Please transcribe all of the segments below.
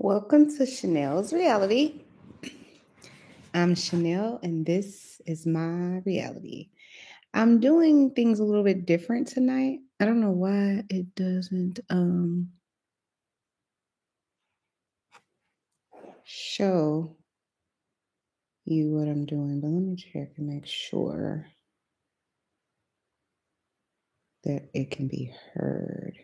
Welcome to Chanel's Reality. I'm Chanel, and this is my reality. I'm doing things a little bit different tonight. I don't know why it doesn't show you what I'm doing, but let me check and make sure that it can be heard.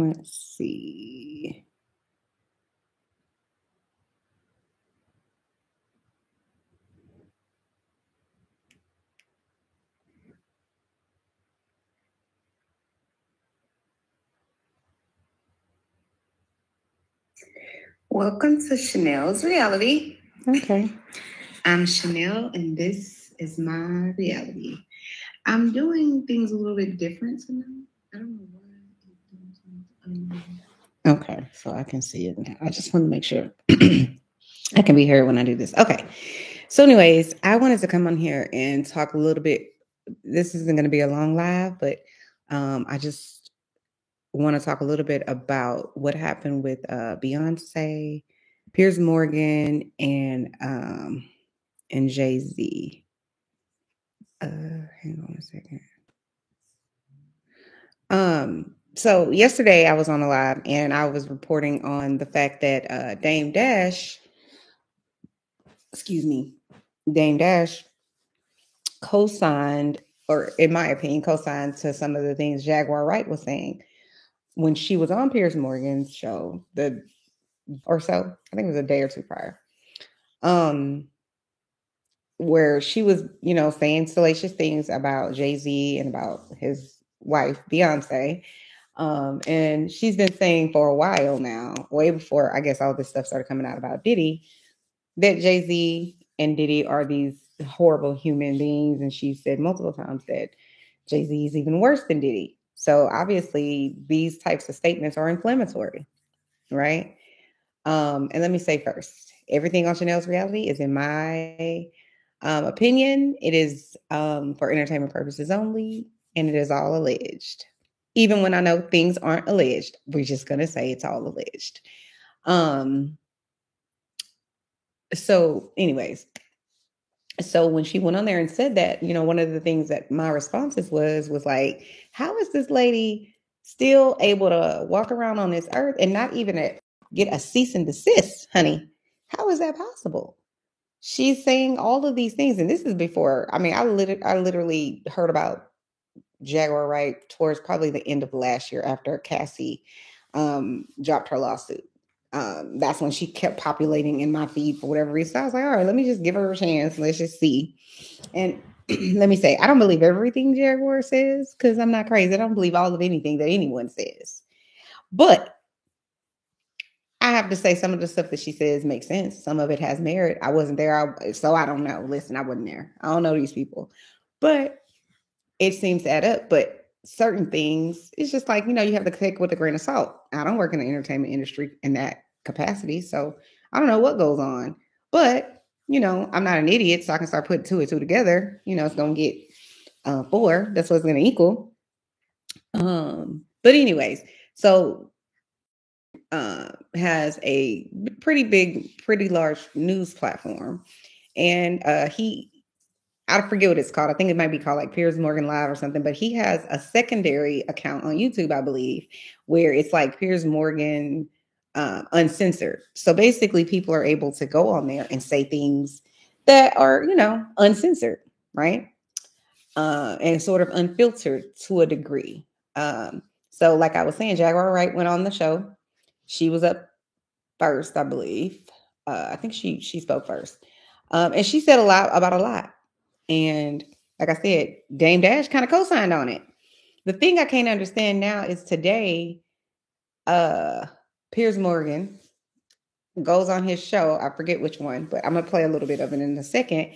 Let's see. Welcome to Chanel's Reality. Okay. I'm Chanel, and this is my reality. I'm doing things a little bit different tonight. I don't know why it doesn't. Okay, so I can see it now. I just want to make sure I can be heard when I do this. Okay. So, anyways, I wanted to come on here and talk a little bit. This isn't going to be a long live, but I just want to talk a little bit about what happened with Beyonce, Piers Morgan, and Jay-Z. Hang on a second. So yesterday I was on a live and I was reporting on the fact that Dame Dash co-signed, or in my opinion, co-signed to some of the things Jaguar Wright was saying when she was on Piers Morgan's show, I think it was a day or two prior. Where she was, saying salacious things about Jay-Z and about his wife, Beyonce. And she's been saying for a while now, way before I guess all this stuff started coming out about Diddy, that Jay-Z and Diddy are these horrible human beings. And she said multiple times that Jay-Z is even worse than Diddy. So obviously these types of statements are inflammatory, right? And let me say first, everything on Chanel's Reality is in my opinion. It is for entertainment purposes only, and it is all alleged. Even when I know things aren't alleged, we're just going to say it's all alleged. So anyways, so when she went on there and said that, one of the things that my responses was like, how is this lady still able to walk around on this earth and not even get a cease and desist, honey? How is that possible? She's saying all of these things, and this is before. I mean, I literally heard about Jaguar Wright towards probably the end of last year after Cassie dropped her lawsuit. That's when she kept populating in my feed for whatever reason. So I was like, all right, let me just give her a chance. Let's just see. And let me say, I don't believe everything Jaguar says because I'm not crazy. I don't believe all of anything that anyone says. But I have to say some of the stuff that she says makes sense. Some of it has merit. I wasn't there, so I don't know. Listen, I wasn't there. I don't know these people. But it seems to add up. But certain things, it's just like, you have to take with a grain of salt. I don't work in the entertainment industry in that capacity, so I don't know what goes on. But, I'm not an idiot, so I can start putting two and two together. It's going to get 4. That's what it's going to equal. But anyways, so has a pretty large news platform. And I forget what it's called. I think it might be called like Piers Morgan Live or something, but he has a secondary account on YouTube, I believe, where it's like Piers Morgan Uncensored. So basically people are able to go on there and say things that are, uncensored, right? And sort of unfiltered to a degree. So like I was saying, Jaguar Wright went on the show. She was up first, I believe. I think she spoke first. And she said a lot about a lot. And like I said, Dame Dash kind of co-signed on it. The thing I can't understand now is today, Piers Morgan goes on his show. I forget which one, but I'm going to play a little bit of it in a second.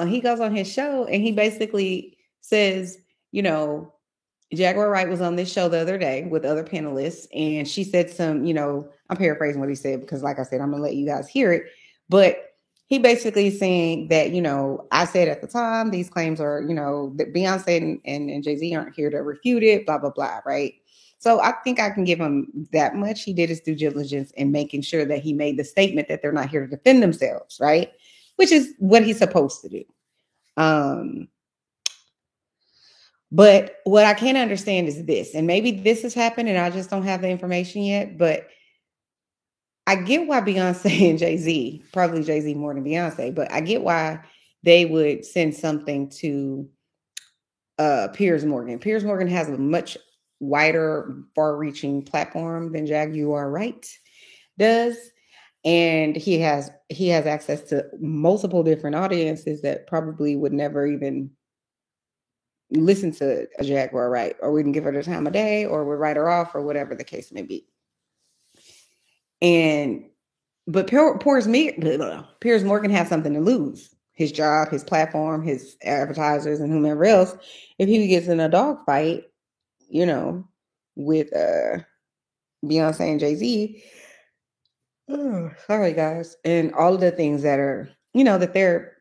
He goes on his show and he basically says, Jaguar Wright was on this show the other day with other panelists, and she said some, I'm paraphrasing what he said because, like I said, I'm going to let you guys hear it. But he basically is saying that, I said at the time, these claims are, that Beyonce and Jay-Z aren't here to refute it, blah, blah, blah, right? So I think I can give him that much. He did his due diligence in making sure that he made the statement that they're not here to defend themselves, right? Which is what he's supposed to do. But what I can't understand is this, and maybe this has happened and I just don't have the information yet, but I get why Beyonce and Jay-Z, probably Jay-Z more than Beyonce, but I get why they would send something to Piers Morgan. Piers Morgan has a much wider, far-reaching platform than Jaguar Wright does. And he has access to multiple different audiences that probably would never even listen to a Jaguar Wright, or wouldn't give her the time of day, or would write her off, or whatever the case may be. But Piers Morgan has something to lose: his job, his platform, his advertisers, and whomever else. If he gets in a dogfight, with Beyonce and Jay-Z, sorry guys, and all of the things that are, that they're,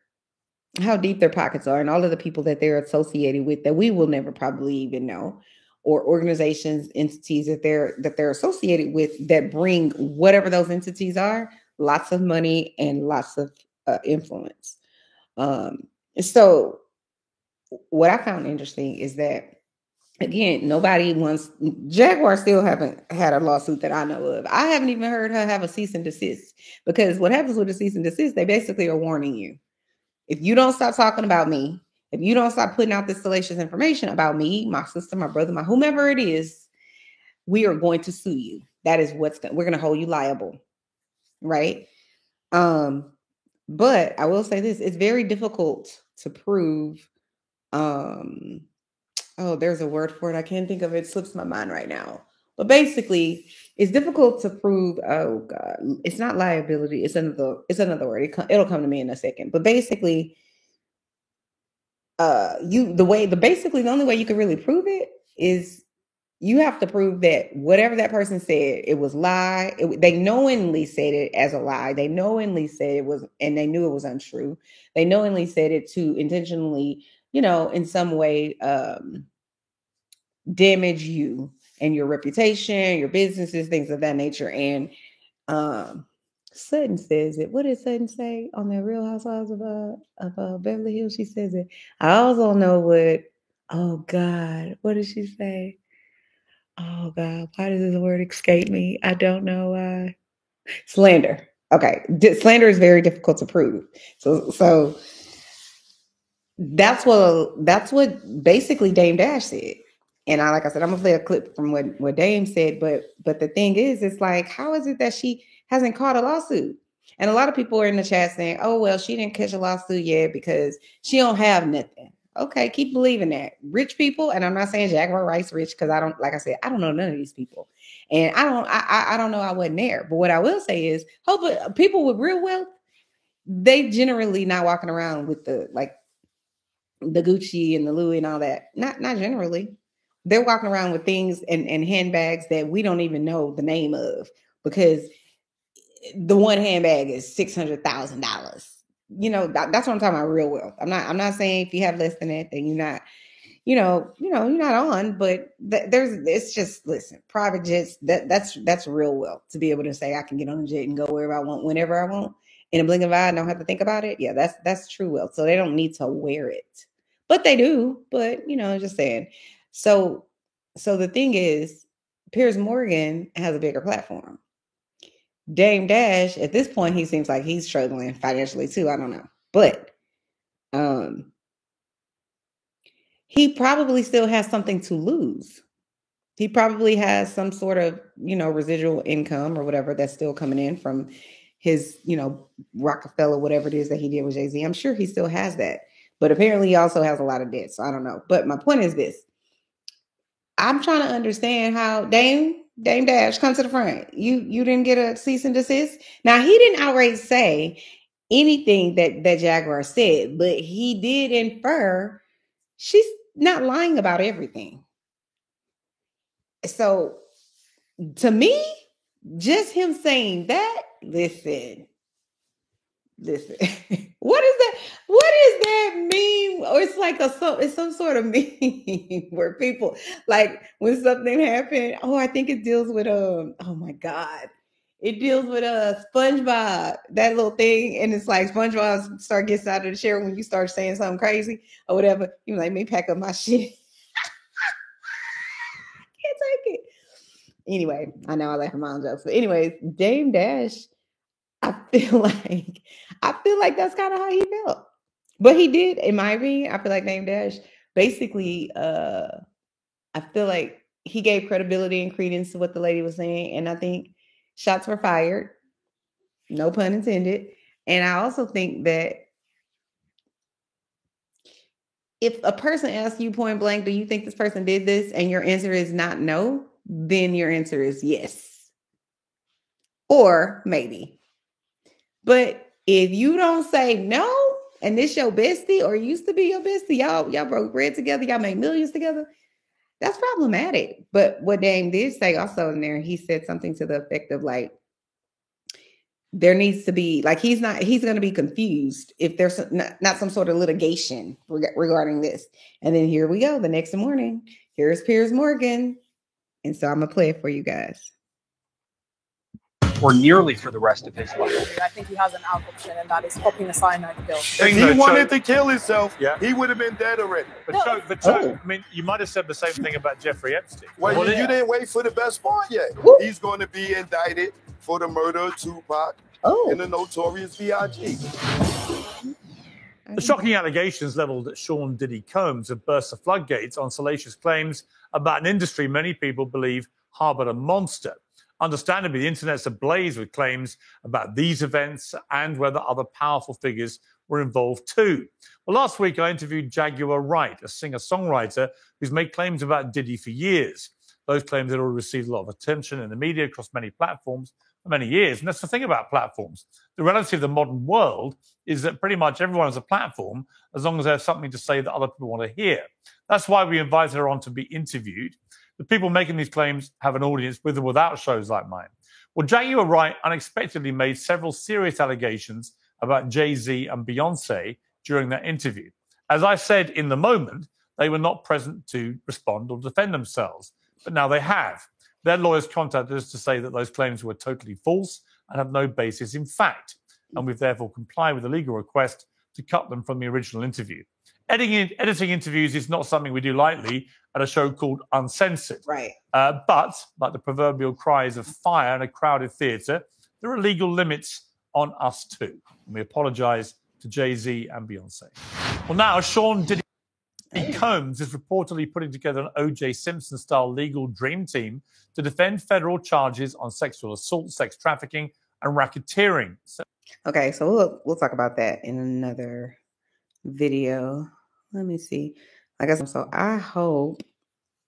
how deep their pockets are, and all of the people that they're associated with that we will never probably even know, or organizations, entities that they're associated with that bring whatever those entities are, lots of money and lots of influence. So what I found interesting is that, again, nobody wants, Jaguar still haven't had a lawsuit that I know of. I haven't even heard her have a cease and desist, because what happens with a cease and desist, they basically are warning you. If you don't stop talking about me, if you don't stop putting out this salacious information about me, my sister, my brother, my whomever it is, we are going to sue you. That is we're going to hold you liable, right? But I will say this: it's very difficult to prove. There's a word for it. I can't think of it. It slips my mind right now. But basically, it's difficult to prove. Oh God, it's not liability. It's another word. It'll come to me in a second. But basically, basically the only way you can really prove it is you have to prove that whatever that person said, it was lie. They knowingly said it as a lie. They knowingly said it was, and they knew it was untrue. They knowingly said it to intentionally, in some way, damage you and your reputation, your businesses, things of that nature. And Sutton says it. What did Sutton say on the Real Housewives of Beverly Hills? She says it. I also know what. Oh God, what did she say? Oh God, why does this word escape me? I don't know why. Slander. Okay, slander is very difficult to prove. So that's what basically Dame Dash said. And like I said, I'm gonna play a clip from what Dame said. But the thing is, it's like, how is it that she hasn't caught a lawsuit? And a lot of people are in the chat saying, "Oh well, she didn't catch a lawsuit yet because she don't have nothing." Okay, keep believing that. Rich people, and I'm not saying Jaguar Wright's rich, because I don't, like I said, I don't know none of these people, and I don't know, I wasn't there. But what I will say is, hopefully, people with real wealth, they generally not walking around with the Gucci and the Louis and all that. Not generally. They're walking around with things and handbags that we don't even know the name of, because the one handbag is $600,000. That's what I'm talking about. Real wealth. I'm not saying if you have less than that, then you're not. You're not on. But it's just, listen, private jets. That's real wealth, to be able to say I can get on a jet and go wherever I want, whenever I want, in a blink of an eye. I don't have to think about it. Yeah, that's true wealth. So they don't need to wear it, but they do. But just saying. So the thing is, Piers Morgan has a bigger platform. Dame Dash, at this point, he seems like he's struggling financially too. I don't know, but he probably still has something to lose. He probably has some sort of, residual income or whatever that's still coming in from his, Rockefeller, whatever it is that he did with Jay-Z. I'm sure he still has that, but apparently he also has a lot of debt. So I don't know. But my point is this: I'm trying to understand how Dame Dash, come to the front. You didn't get a cease and desist. Now, he didn't outright say anything that Jaguar said, but he did infer she's not lying about everything. So to me, just him saying that, listen, Listen, what is that? What is that meme? Or it's like it's some sort of meme where people like when something happened. Oh, I think it deals with oh my god. It deals with SpongeBob, that little thing, and it's like SpongeBob gets out of the chair when you start saying something crazy or whatever. You like, me pack up my shit. Can't take it. Anyway, I know I like her mom jokes, but anyways, Dame Dash, I feel like that's kind of how he felt. But he did, in my opinion, I feel like Dame Dash basically I feel like he gave credibility and credence to what the lady was saying. And I think shots were fired. No pun intended. And I also think that if a person asks you point blank, do you think this person did this? And your answer is not no, then your answer is yes. Or maybe. But if you don't say no, and this your bestie or used to be your bestie, y'all broke bread together, y'all made millions together, that's problematic. But what Dame did say also in there, he said something to the effect of like, there needs to be like he's going to be confused if there's not some sort of litigation regarding this. And then here we go. The next morning, here's Piers Morgan, and so I'm gonna play it for you guys. Or nearly for the rest of his life. I think he has an out option, and that is popping a cyanide pill. If he wanted to kill himself, he would have been dead already. I mean, you might have said the same thing about Jeffrey Epstein. Well, you didn't wait for the best part yet. He's going to be indicted for the murder of Tupac and the Notorious B.I.G. The shocking allegations leveled at Sean Diddy Combs have burst the floodgates on salacious claims about an industry many people believe harbored a monster. Understandably, the internet's ablaze with claims about these events and whether other powerful figures were involved too. Well, last week I interviewed Jaguar Wright, a singer-songwriter who's made claims about Diddy for years. Those claims had already received a lot of attention in the media across many platforms for many years. And that's the thing about platforms. The reality of the modern world is that pretty much everyone has a platform as long as they have something to say that other people want to hear. That's why we invited her on to be interviewed. The people making these claims have an audience with or without shows like mine. Well, Jaguar Wright unexpectedly made several serious allegations about Jay-Z and Beyonce during that interview. As I said in the moment, they were not present to respond or defend themselves, but now they have. Their lawyers contacted us to say that those claims were totally false and have no basis in fact, and we've therefore complied with the legal request to cut them from the original interview. Editing interviews is not something we do lightly at a show called Uncensored. Right. But, like the proverbial cries of fire in a crowded theatre, there are legal limits on us too. And we apologise to Jay-Z and Beyonce. Well, now, Sean Diddy Combs is reportedly putting together an O.J. Simpson-style legal dream team to defend federal charges on sexual assault, sex trafficking, and racketeering. Okay, so we'll talk about that in another video. Let me see. Like I said, so I hope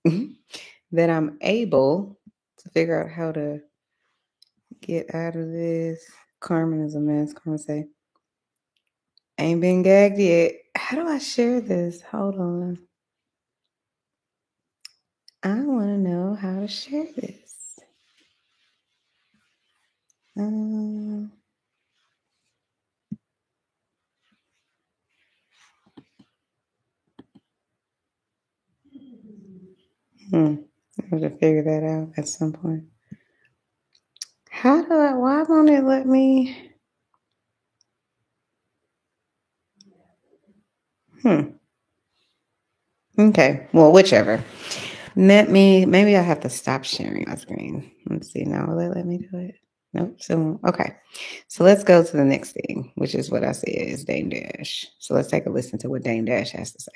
that I'm able to figure out how to get out of this. Carmen is a mess. Carmen say, ain't been gagged yet. How do I share this? Hold on. I want to know how to share this. I have to figure that out at some point. Why won't it let me? Okay, well, whichever. Maybe I have to stop sharing my screen. Let's see, now will it let me do it? Nope, so, okay. So let's go to the next thing, which is what I said is Dame Dash. So let's take a listen to what Dame Dash has to say.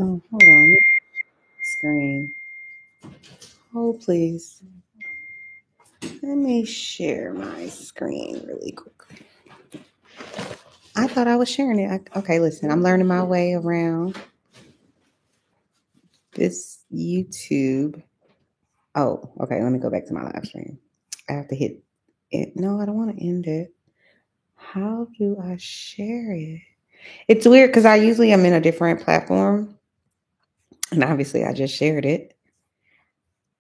Oh, hold on. Screen. Hold, please. Let me share my screen really quickly. I thought I was sharing it. Okay, listen, I'm learning my way around this YouTube. Oh, okay, let me go back to my live stream. I have to hit it. No, I don't want to end it. How do I share it? It's weird because I usually am in a different platform. And obviously I just shared it.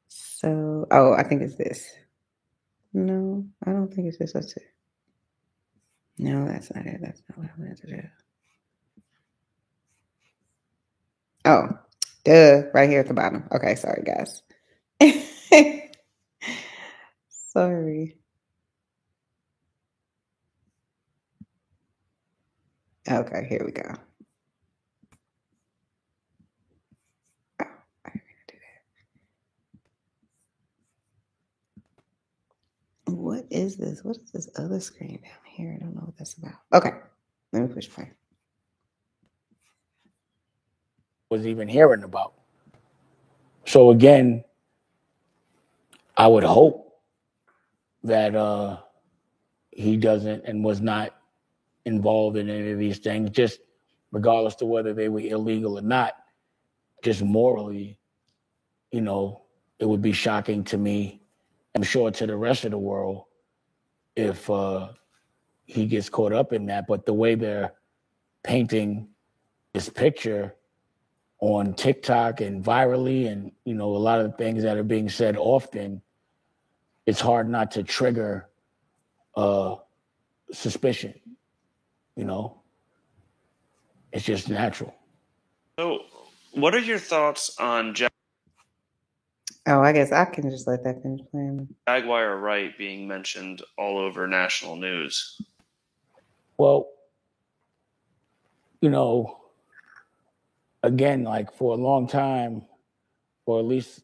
So, oh, I think it's this. No, I don't think it's this. Let's see. No, that's not it. That's not what I meant to do. Oh, duh, right here at the bottom. Okay, sorry, guys. Sorry. Okay, here we go. Oh, I didn't mean to do that. What is this? What is this other screen down here? I don't know what that's about. Okay, let me push play. Was even hearing about. So again, I would hope that he doesn't and was not involved in any of these things, just regardless to whether they were illegal or not, just morally, you know, it would be shocking to me, I'm sure to the rest of the world, if he gets caught up in that. But the way they're painting this picture on TikTok and virally, and you know, a lot of the things that are being said often, it's hard not to trigger suspicion. You know, it's just natural. So, what are your thoughts on Oh, I guess I can just let that finish playing. Jaguar Wright being mentioned all over national news? Well, you know, again, like for a long time, or at least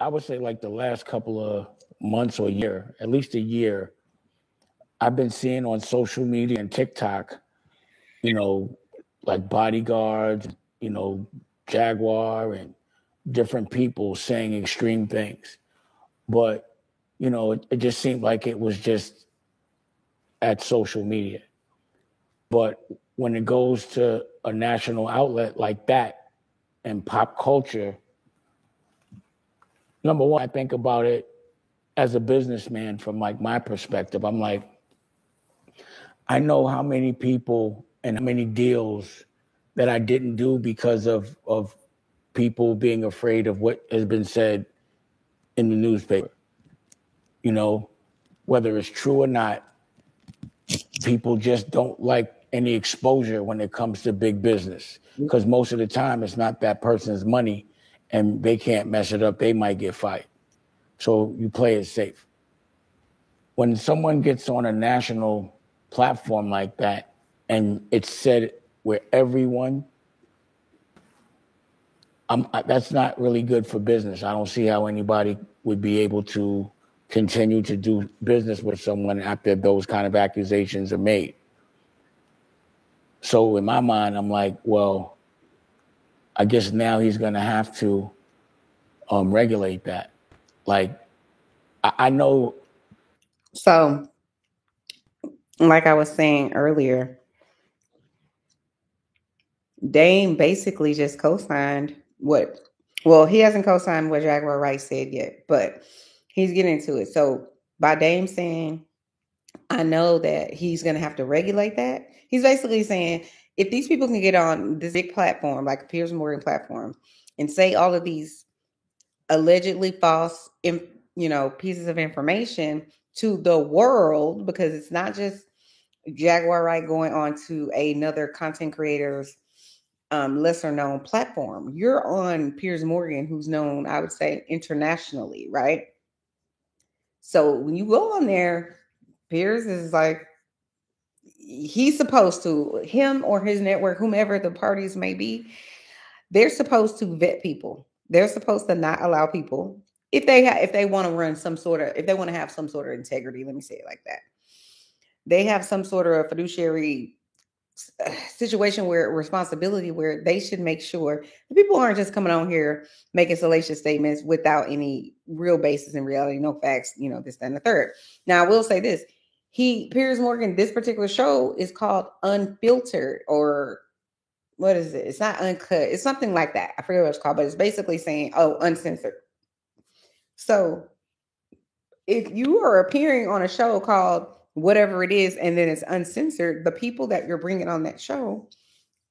I would say like the last couple of months or year, at least a year, I've been seeing on social media and TikTok, you know, like bodyguards, you know, Jaguar and different people saying extreme things. But, you know, it just seemed like it was just at social media. But when it goes to a national outlet like that and pop culture, number one, I think about it as a businessman from like my perspective. I'm like, I know how many people and how many deals that I didn't do because of people being afraid of what has been said in the newspaper. You know, whether it's true or not, people just don't like any exposure when it comes to big business, because most of the time it's not that person's money and they can't mess it up. They might get fired. So you play it safe. When someone gets on a national platform like that and it's said where everyone, that's not really good for business. I don't see how anybody would be able to continue to do business with someone after those kind of accusations are made. So in my mind, I'm like, well, I guess now he's going to have to regulate that. Like, I know. So, like I was saying earlier, Dame basically just co-signed what? Well, he hasn't co-signed what Jaguar Wright said yet, but he's getting into it. So by Dame saying, I know that he's going to have to regulate that, he's basically saying, if these people can get on this big platform, like a Piers Morgan platform, and say all of these allegedly false, pieces of information to the world, because it's not just Jaguar Wright going on to another content creator's lesser known platform. You're on Piers Morgan, who's known, I would say, internationally, right? So when you go on there, Piers is like, he's supposed to, him or his network, whomever the parties may be, they're supposed to vet people. They're supposed to not allow people, if they want to run some sort of, if they want to have some sort of integrity, let me say it like that. They have some sort of fiduciary situation where responsibility where they should make sure the people aren't just coming on here making salacious statements without any real basis in reality, no facts, this, that, and the third. Now, I will say this. Piers Morgan, this particular show is called Unfiltered, or what is it? It's not uncut. It's something like that. I forget what it's called, but it's basically saying, uncensored. So if you are appearing on a show called whatever it is, and then it's uncensored, the people that you're bringing on that show,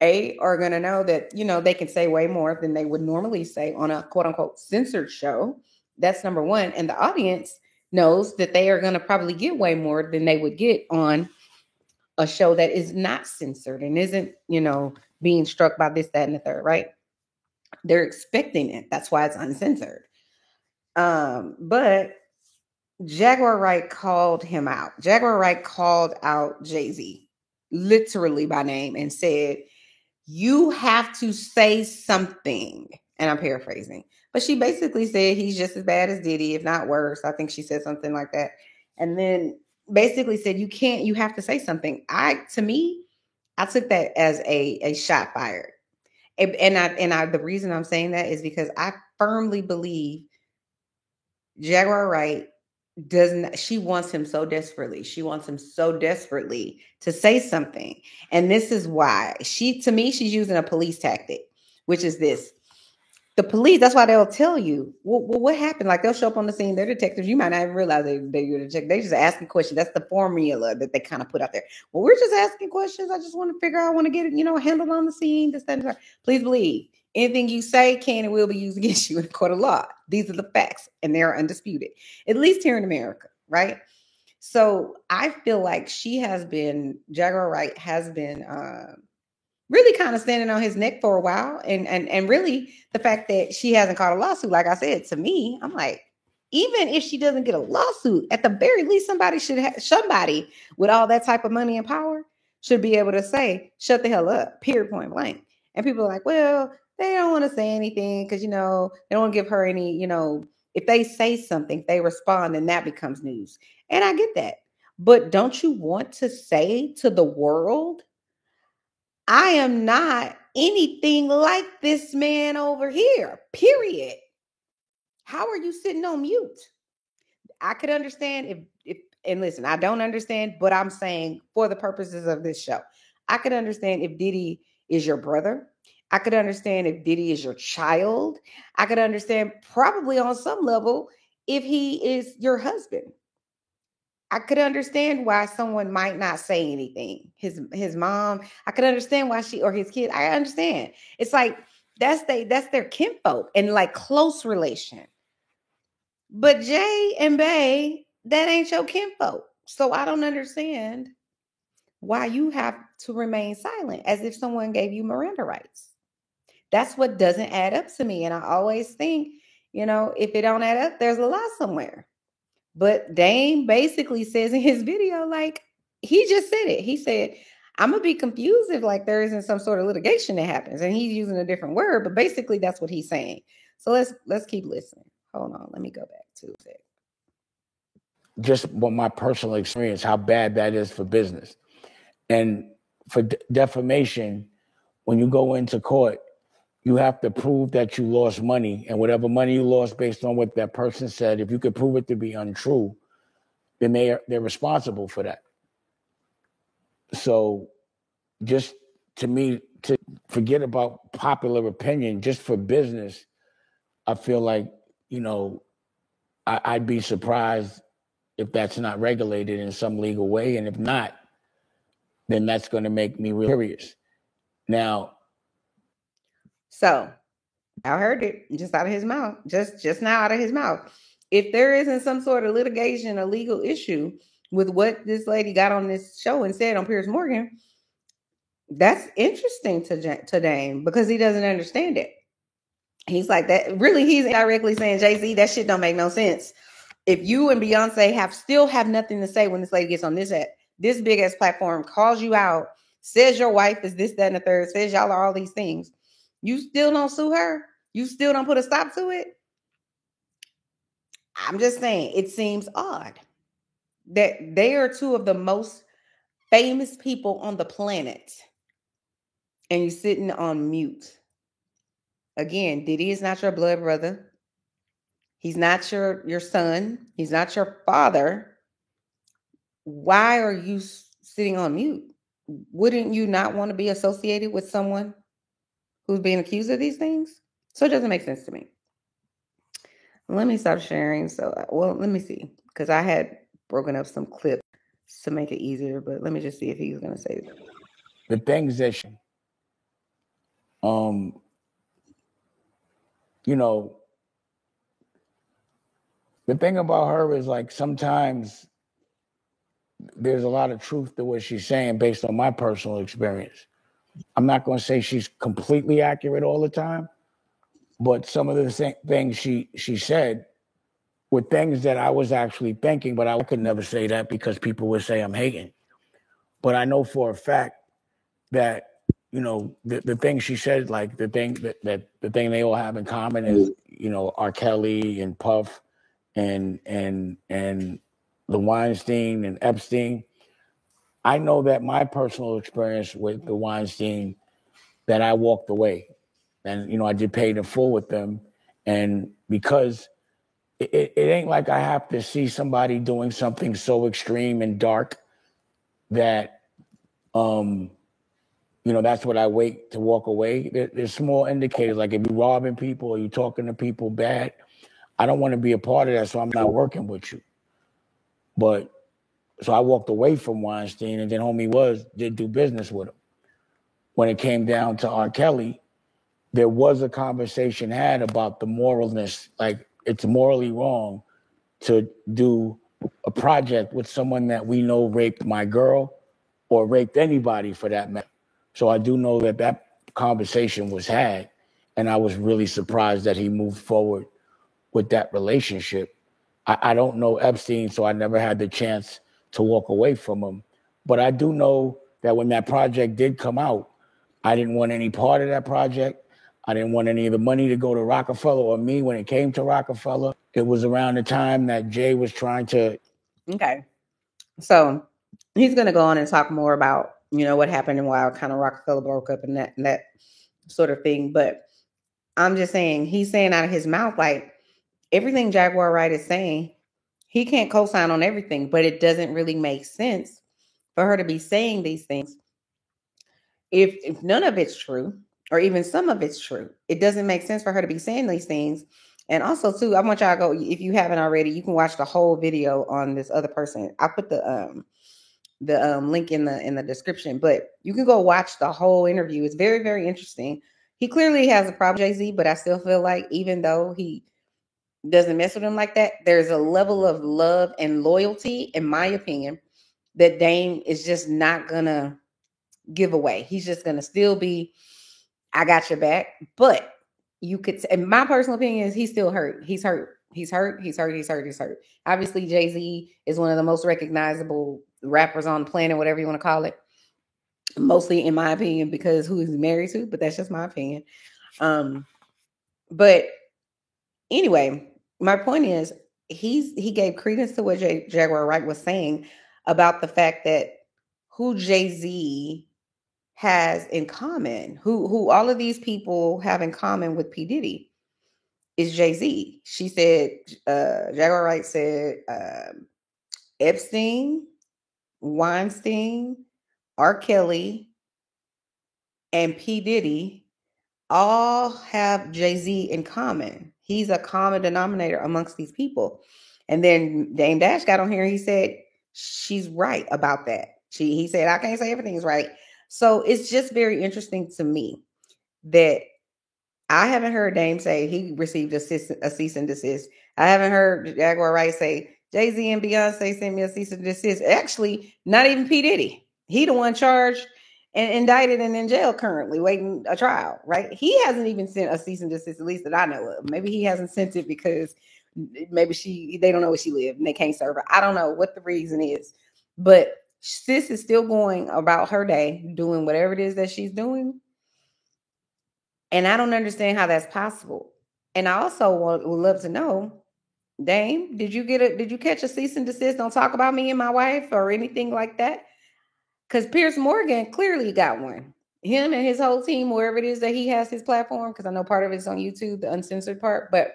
are going to know that, they can say way more than they would normally say on a quote unquote censored show. That's number one. And the audience knows that they are going to probably get way more than they would get on a show that is not censored and isn't, being struck by this, that, and the third, right? They're expecting it. That's why it's uncensored. But Jaguar Wright called him out. Jaguar Wright called out Jay-Z literally by name and said, you have to say something. And I'm paraphrasing, but she basically said he's just as bad as Diddy, if not worse. I think she said something like that. And then basically said, you have to say something. To me, I took that as a shot fired. And the reason I'm saying that is because I firmly believe Jaguar Wright she wants him so desperately. She wants him so desperately to say something. And this is why to me, she's using a police tactic, which is this. The police, that's why they'll tell you, well, what happened? Like, they'll show up on the scene. They're detectives. You might not even realize they're detectives. They're just asking questions. That's the formula that they kind of put out there. Well, we're just asking questions. I just want to figure out, I want to get it, handled on the scene. This, that, and that. Please believe, anything you say can and will be used against you in the court of law. These are the facts, and they're undisputed, at least here in America, right? So I feel like Jaguar Wright has been really kind of standing on his neck for a while. And really the fact that she hasn't caught a lawsuit, like I said, to me, I'm like, even if she doesn't get a lawsuit, at the very least, somebody with all that type of money and power should be able to say, shut the hell up, period, point blank. And people are like, well, they don't want to say anything because, they don't want to give her any, if they say something, they respond, and that becomes news. And I get that. But don't you want to say to the world, I am not anything like this man over here, period. How are you sitting on mute? I could understand if and listen, I don't understand, but I'm saying for the purposes of this show, I could understand if Diddy is your brother. I could understand if Diddy is your child. I could understand probably on some level if he is your husband. I could understand why someone might not say anything. His mom, I could understand why or his kid. I understand. It's like that's their kinfolk and like close relation. But Jay and Bay, that ain't your kinfolk. So I don't understand why you have to remain silent as if someone gave you Miranda rights. That's what doesn't add up to me. And I always think, if it don't add up, there's a lie somewhere. But Dame basically says in his video, like, he just said it. He said, I'm going to be confused if like there isn't some sort of litigation that happens. And he's using a different word, but basically that's what he's saying. So let's keep listening. Hold on. Let me go back to it. Just what my personal experience, how bad that is for business. And for defamation, when you go into court, you have to prove that you lost money, and whatever money you lost based on what that person said, if you could prove it to be untrue, then they're responsible for that. So just to me, to forget about popular opinion, just for business, I feel like, I'd be surprised if that's not regulated in some legal way. And if not, then that's going to make me real curious. Now, so I heard it just out of his mouth, just now out of his mouth. If there isn't some sort of litigation, a legal issue with what this lady got on this show and said on Piers Morgan, that's interesting to Dame because he doesn't understand it. He's like that. Really, he's directly saying, Jay-Z, that shit don't make no sense. If you and Beyonce still have nothing to say when this lady gets on this big ass platform, calls you out, says your wife is this, that, and the third, says y'all are all these things, you still don't sue her? You still don't put a stop to it? I'm just saying, it seems odd that they are two of the most famous people on the planet. and you're sitting on mute. Again, Diddy is not your blood brother. He's not your son. He's not your father. Why are you sitting on mute? Wouldn't you not want to be associated with someone who's being accused of these things? So it doesn't make sense to me. Let me stop sharing. Let me see, because I had broken up some clips to make it easier, but let me just see if he's going to say that. The things that the thing about her is, like, sometimes there's a lot of truth to what she's saying based on my personal experience. I'm not going to say she's completely accurate all the time, but some of the things she said were things that I was actually thinking, but I could never say that because people would say I'm hating. But I know for a fact that, the thing she said, like the thing that the thing they all have in common is, R. Kelly and Puff and the Weinstein and Epstein. I know that my personal experience with the Weinstein, that I walked away, and I did pay in full with them, and because it ain't like I have to see somebody doing something so extreme and dark that that's what I wait to walk away. There's small indicators, like if you're robbing people or you're talking to people bad, I don't want to be a part of that, so I'm not working with you. But so I walked away from Weinstein, and then homie did do business with him. When it came down to R. Kelly, there was a conversation had about the moralness, like it's morally wrong to do a project with someone that we know raped my girl or raped anybody for that matter. So I do know that conversation was had, and I was really surprised that he moved forward with that relationship. I don't know Epstein, so I never had the chance to walk away from him. But I do know that when that project did come out, I didn't want any part of that project. I didn't want any of the money to go to Rockefeller or me when it came to Rockefeller. It was around the time that Jay was trying to... Okay. So he's going to go on and talk more about, what happened and why kind of Rockefeller broke up and that sort of thing. But I'm just saying, he's saying out of his mouth, like, everything Jaguar Wright is saying, he can't co-sign on everything, but it doesn't really make sense for her to be saying these things. If none of it's true, or even some of it's true, it doesn't make sense for her to be saying these things. And also, too, I want y'all to go, if you haven't already, you can watch the whole video on this other person. I put the link in the description, but you can go watch the whole interview. It's very, very interesting. He clearly has a problem with Jay-Z, but I still feel like even though he doesn't mess with him like that, there's a level of love and loyalty, in my opinion, that Dame is just not gonna give away. He's just gonna still be, I got your back. But you could, in my personal opinion, is he's still hurt. He's hurt. Obviously, Jay-Z is one of the most recognizable rappers on the planet, whatever you want to call it. Mostly, in my opinion, because who he's married to, but that's just my opinion. But anyway, my point is, he gave credence to what Jaguar Wright was saying about the fact that who Jay-Z has in common, who all of these people have in common with P. Diddy, is Jay-Z. She said, Jaguar Wright said, Epstein, Weinstein, R. Kelly, and P. Diddy all have Jay-Z in common. He's a common denominator amongst these people. And then Dame Dash got on here and he said, she's right about that. He said, I can't say everything's right. So it's just very interesting to me that I haven't heard Dame say he received a cease and desist. I haven't heard Jaguar Wright say, Jay-Z and Beyonce sent me a cease and desist. Actually, not even P. Diddy. He the one charged and indicted and in jail currently, waiting a trial, right? He hasn't even sent a cease and desist, at least that I know of. Maybe he hasn't sent it because maybe they don't know where she lived and they can't serve her. I don't know what the reason is. But sis is still going about her day, doing whatever it is that she's doing. And I don't understand how that's possible. And I also would love to know, Dame, did you catch a cease and desist? Don't talk about me and my wife or anything like that? Because Piers Morgan clearly got one. him and his whole team, wherever it is that he has his platform, because I know part of it's on YouTube, the uncensored part, but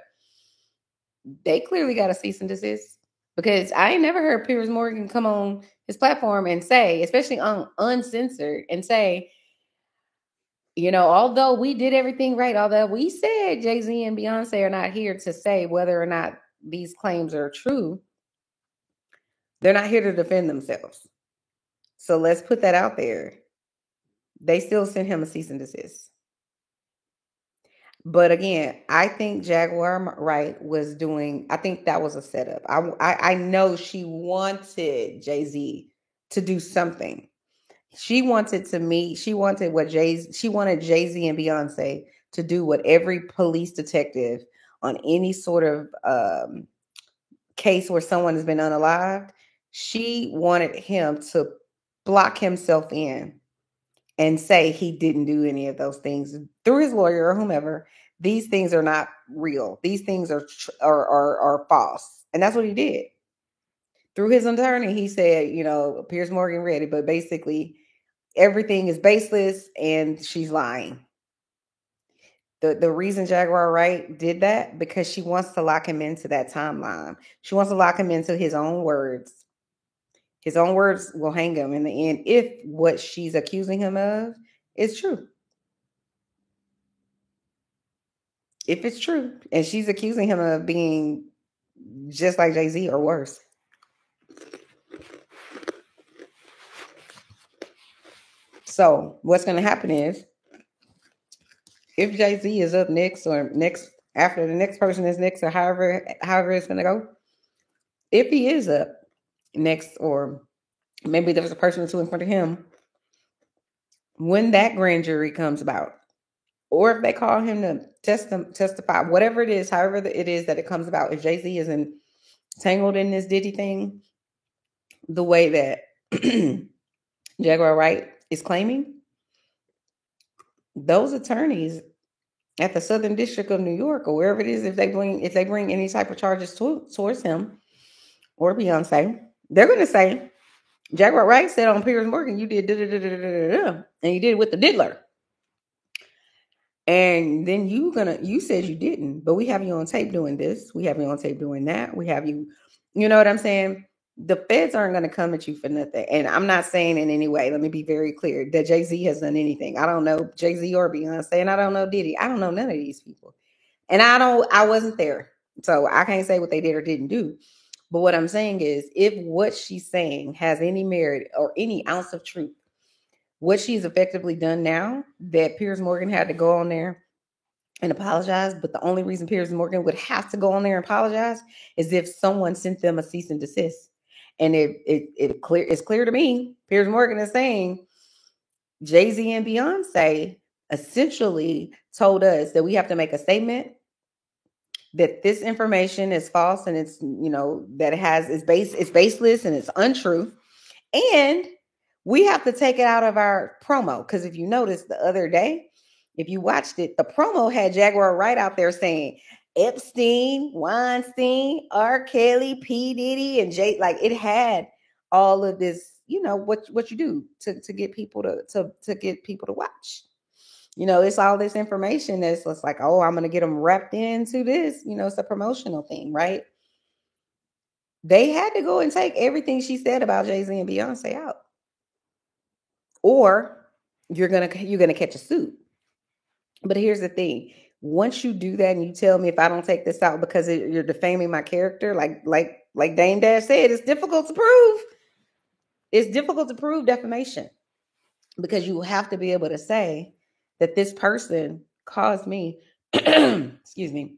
they clearly got a cease and desist, because I ain't never heard Piers Morgan come on his platform and say, especially on uncensored, and say, although we did everything right, although we said Jay-Z and Beyonce are not here to say whether or not these claims are true, they're not here to defend themselves. So let's put that out there. They still sent him a cease and desist. But again, I think Jaguar Wright was I think that was a setup. I know she wanted Jay-Z to do something. She wanted Jay-Z and Beyonce to do what every police detective on any sort of case where someone has been unalived, she wanted him to block himself in and say he didn't do any of those things through his lawyer or whomever. These things are not real. These things are false. And that's what he did. Through his attorney, he said, Piers Morgan read it, but basically everything is baseless and she's lying. The reason Jaguar Wright did that, because she wants to lock him into that timeline. She wants to lock him into his own words. His own words will hang him in the end if what she's accusing him of is true. If it's true, and she's accusing him of being just like Jay-Z or worse. So what's going to happen is, if Jay-Z is up next or next after the next person is next, or however it's going to go, if he is up next, or maybe there's a person or two in front of him, when that grand jury comes about, or if they call him to testify, whatever it is, however it is that it comes about, if Jay-Z is entangled in this Diddy thing, the way that Jaguar Wright is claiming, those attorneys at the Southern District of New York, or wherever it is, if they bring any type of charges towards him or Beyonce, they're going to say, Jaguar Wright said on Piers Morgan, you did and you did it with the diddler. And then you said you didn't, but we have you on tape doing this. We have you on tape doing that. We have you, you know what I'm saying? The feds aren't going to come at you for nothing. And I'm not saying in any way, let me be very clear, that Jay-Z has done anything. I don't know Jay-Z or Beyonce, and I don't know Diddy. I don't know none of these people. And I wasn't there. So I can't say what they did or didn't do. But what I'm saying is, if what she's saying has any merit or any ounce of truth, what she's effectively done now, that Piers Morgan had to go on there and apologize, but the only reason Piers Morgan would have to go on there and apologize is if someone sent them a cease and desist. And it's clear to me, Piers Morgan is saying Jay-Z and Beyonce essentially told us that we have to make a statement that this information is false and it's, that it's baseless and it's untrue. And we have to take it out of our promo. Because if you noticed the other day, if you watched it, the promo had Jaguar Wright out there saying Epstein, Weinstein, R. Kelly, P. Diddy, and Jay. Like, it had all of this, what you do to get people to get people to watch. It's all this information that's just like, oh, I'm going to get them wrapped into this. It's a promotional thing, right? They had to go and take everything she said about Jay-Z and Beyonce out. Or you're gonna catch a suit. But here's the thing. Once you do that and you tell me if I don't take this out because you're defaming my character, like Dame Dash said, it's difficult to prove. It's difficult to prove defamation, because you have to be able to say that this person caused me, excuse me,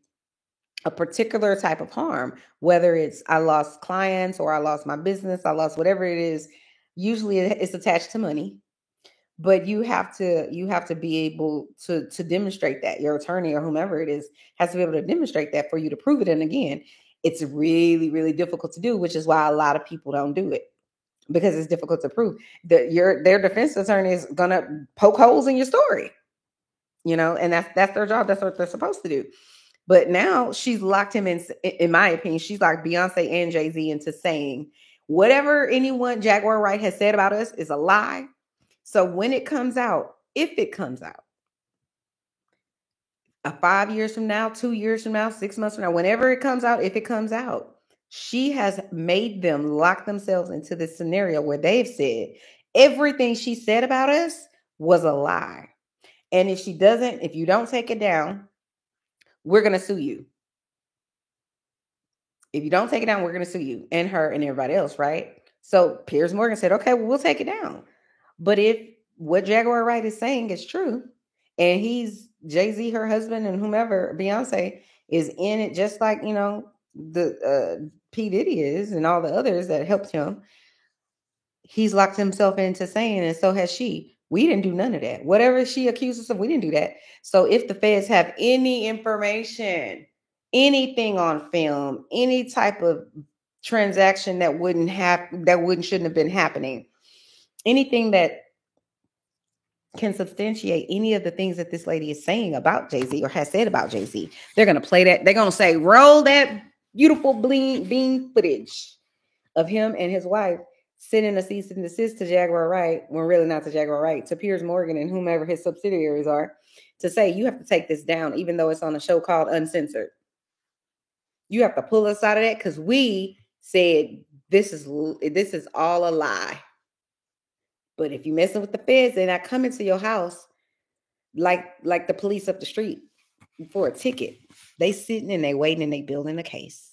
a particular type of harm, whether it's I lost clients or I lost my business, I lost whatever it is. Usually it's attached to money. But you have to be able to demonstrate that. Your attorney or whomever it is has to be able to demonstrate that for you to prove it. And again, it's really, really difficult to do, which is why a lot of people don't do it, because it's difficult to prove. Their defense attorney is gonna poke holes in your story, and that's their job. That's what they're supposed to do. But now she's locked him in my opinion, she's locked Beyonce and Jay-Z into saying whatever anyone Jaguar Wright has said about us is a lie. So when it comes out if it comes out, 5 years from now, 2 years from now, 6 months from now, whenever it comes out, if it comes out, she has made them lock themselves into this scenario where they've said everything she said about us was a lie. And if you don't take it down, we're going to sue you. If you don't take it down, we're going to sue you and her and everybody else, right? So Piers Morgan said, okay, well, we'll take it down. But if what Jaguar Wright is saying is true, and he's Jay-Z, her husband, and whomever, Beyonce, is in it just like, the P. Diddy is and all the others that helped him, he's locked himself into saying, and so has she. We didn't do none of that. Whatever she accuses us of, we didn't do that. So if the feds have any information, anything on film, any type of transaction that shouldn't have been happening, anything that can substantiate any of the things that this lady is saying about Jay-Z or has said about Jay-Z, they're going to play that. They're going to say, roll that beautiful bean footage of him and his wife sending a cease and desist to Jaguar Wright, when really not to Jaguar Wright, to Piers Morgan and whomever his subsidiaries are, to say, you have to take this down, even though it's on a show called Uncensored. You have to pull us out of that because we said this is all a lie. But if you messing with the feds, they're not coming to your house like the police up the street for a ticket. They sitting and they waiting and they building a case.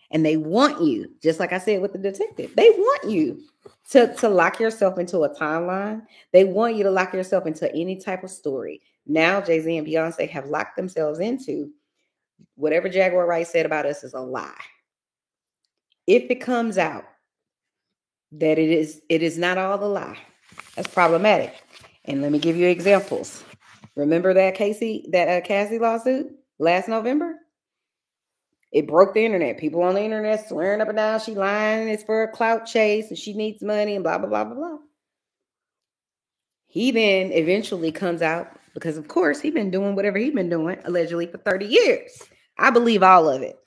And they want you, just like I said with the detective, they want you to lock yourself into a timeline. They want you to lock yourself into any type of story. Now Jay-Z and Beyonce have locked themselves into whatever Jaguar Wright said about us is a lie. If it comes out that it is not all a lie, that's problematic. And let me give you examples. Remember that Cassie lawsuit last November? It broke the internet. People on the internet swearing up and down she lying, it's for a clout chase and she needs money and blah, blah, blah, blah, blah. He then eventually comes out because, of course, he's been doing whatever he's been doing allegedly for 30 years. I believe all of it,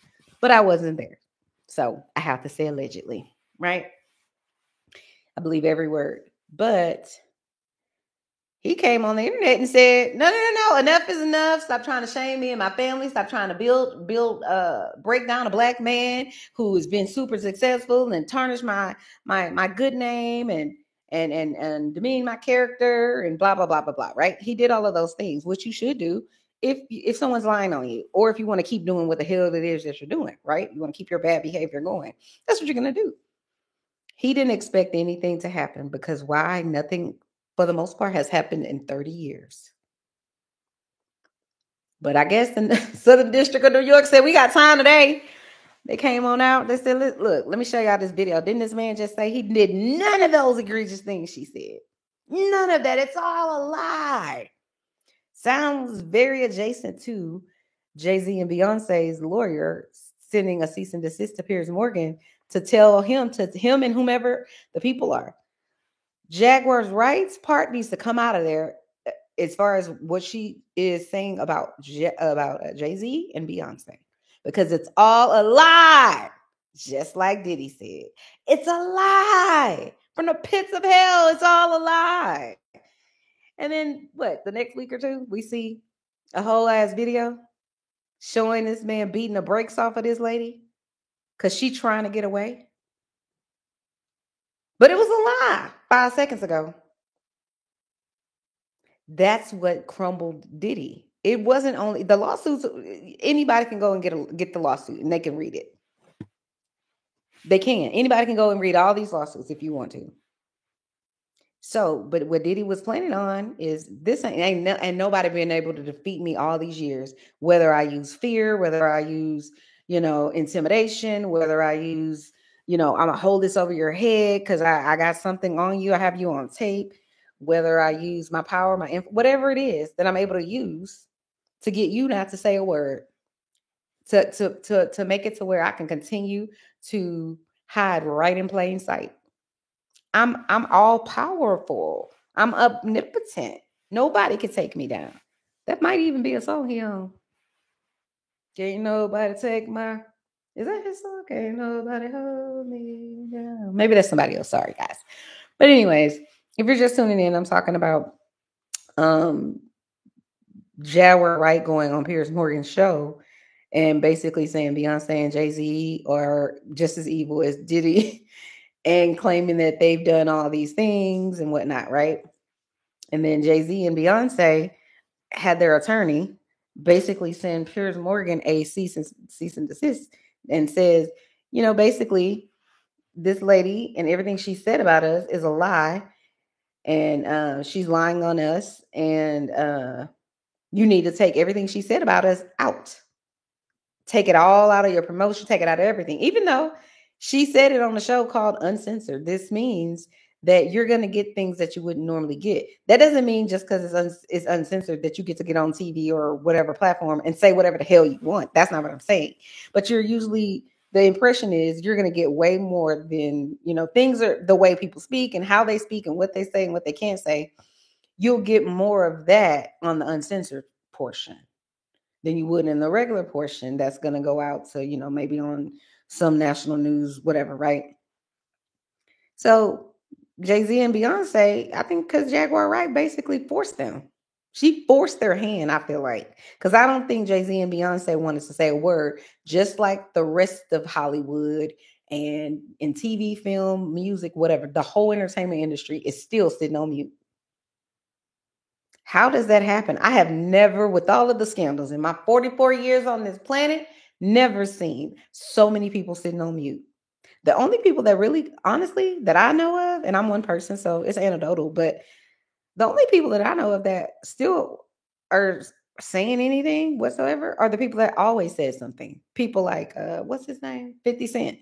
but I wasn't there. So I have to say allegedly, right? I believe every word. But he came on the internet and said, no, enough is enough. Stop trying to shame me and my family. Stop trying to break down a black man who has been super successful and tarnish my good name and demean my character and blah, blah, blah, blah, blah, right? He did all of those things, which you should do if someone's lying on you, or if you want to keep doing what the hell it is that you're doing, right? You want to keep your bad behavior going. That's what you're going to do. He didn't expect anything to happen because why? Nothing, for the most part, has happened in 30 years. But I guess the Southern District of New York said, we got time today. They came on out. They said, look, let me show y'all this video. Didn't this man just say he did none of those egregious things she said? None of that. It's all a lie. Sounds very adjacent to Jay-Z and Beyonce's lawyer sending a cease and desist to Piers Morgan to tell him and whomever the people are. Jaguar's Wright's part needs to come out of there as far as what she is saying about Jay-Z and Beyonce, because it's all a lie, just like Diddy said. It's a lie from the pits of hell. It's all a lie. And then the next week or two, we see a whole ass video showing this man beating the brakes off of this lady because she's trying to get away. But it was a lie 5 seconds ago. That's what crumbled Diddy. It wasn't only the lawsuits. Anybody can go and get the lawsuit and they can read it. They can. Anybody can go and read all these lawsuits if you want to. So, but what Diddy was planning on is this ain't nobody been able to defeat me all these years, whether I use fear, whether I use, intimidation, whether I use, I'm gonna hold this over your head because I got something on you. I have you on tape, whether I use my power, whatever it is that I'm able to use to get you not to say a word, to make it to where I can continue to hide right in plain sight. I'm all powerful. I'm omnipotent. Nobody can take me down. That might even be a song he on. Can't nobody take my... Is that his song? Can't nobody hold me down. Maybe that's somebody else. Sorry, guys. But anyways, if you're just tuning in, I'm talking about Jaguar Wright going on Piers Morgan's show and basically saying Beyonce and Jay-Z are just as evil as Diddy and claiming that they've done all these things and whatnot, right? And then Jay-Z and Beyonce had their attorney basically send Piers Morgan a cease and desist and says, basically this lady and everything she said about us is a lie and she's lying on us and you need to take everything she said about us out. Take it all out of your promotion, take it out of everything. Even though she said it on the show called Uncensored, this means that you're going to get things that you wouldn't normally get. That doesn't mean just because it's uncensored that you get to get on TV or whatever platform and say whatever the hell you want. That's not what I'm saying. But the impression is you're going to get way more than, things are the way people speak and how they speak and what they say and what they can't say. You'll get more of that on the uncensored portion than you would in the regular portion that's going to go out to, maybe on some national news, whatever, right? So Jay-Z and Beyonce, I think because Jaguar Wright basically forced them. She forced their hand, I feel like. Because I don't think Jay-Z and Beyonce wanted to say a word, just like the rest of Hollywood and in TV, film, music, whatever. The whole entertainment industry is still sitting on mute. How does that happen? I have never, with all of the scandals in my 44 years on this planet, never seen so many people sitting on mute. The only people that really, honestly, that I know of, and I'm one person, so it's anecdotal, but the only people that I know of that still are saying anything whatsoever are the people that always said something. People like, what's his name? 50 Cent.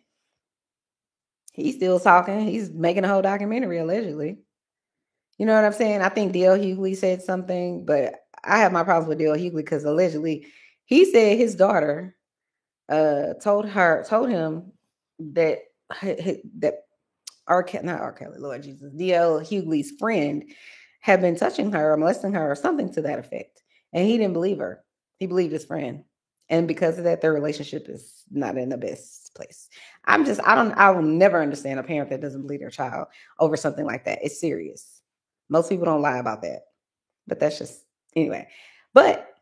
He's still talking. He's making a whole documentary, allegedly. You know what I'm saying? I think D.L. Hughley said something, but I have my problems with D.L. Hughley because allegedly he said his daughter told him that not R. Kelly, Lord Jesus, D.L. Hughley's friend had been touching her or molesting her or something to that effect. And he didn't believe her. He believed his friend. And because of that, their relationship is not in the best place. I will never understand a parent that doesn't believe their child over something like that. It's serious. Most people don't lie about that. But that's just, anyway. But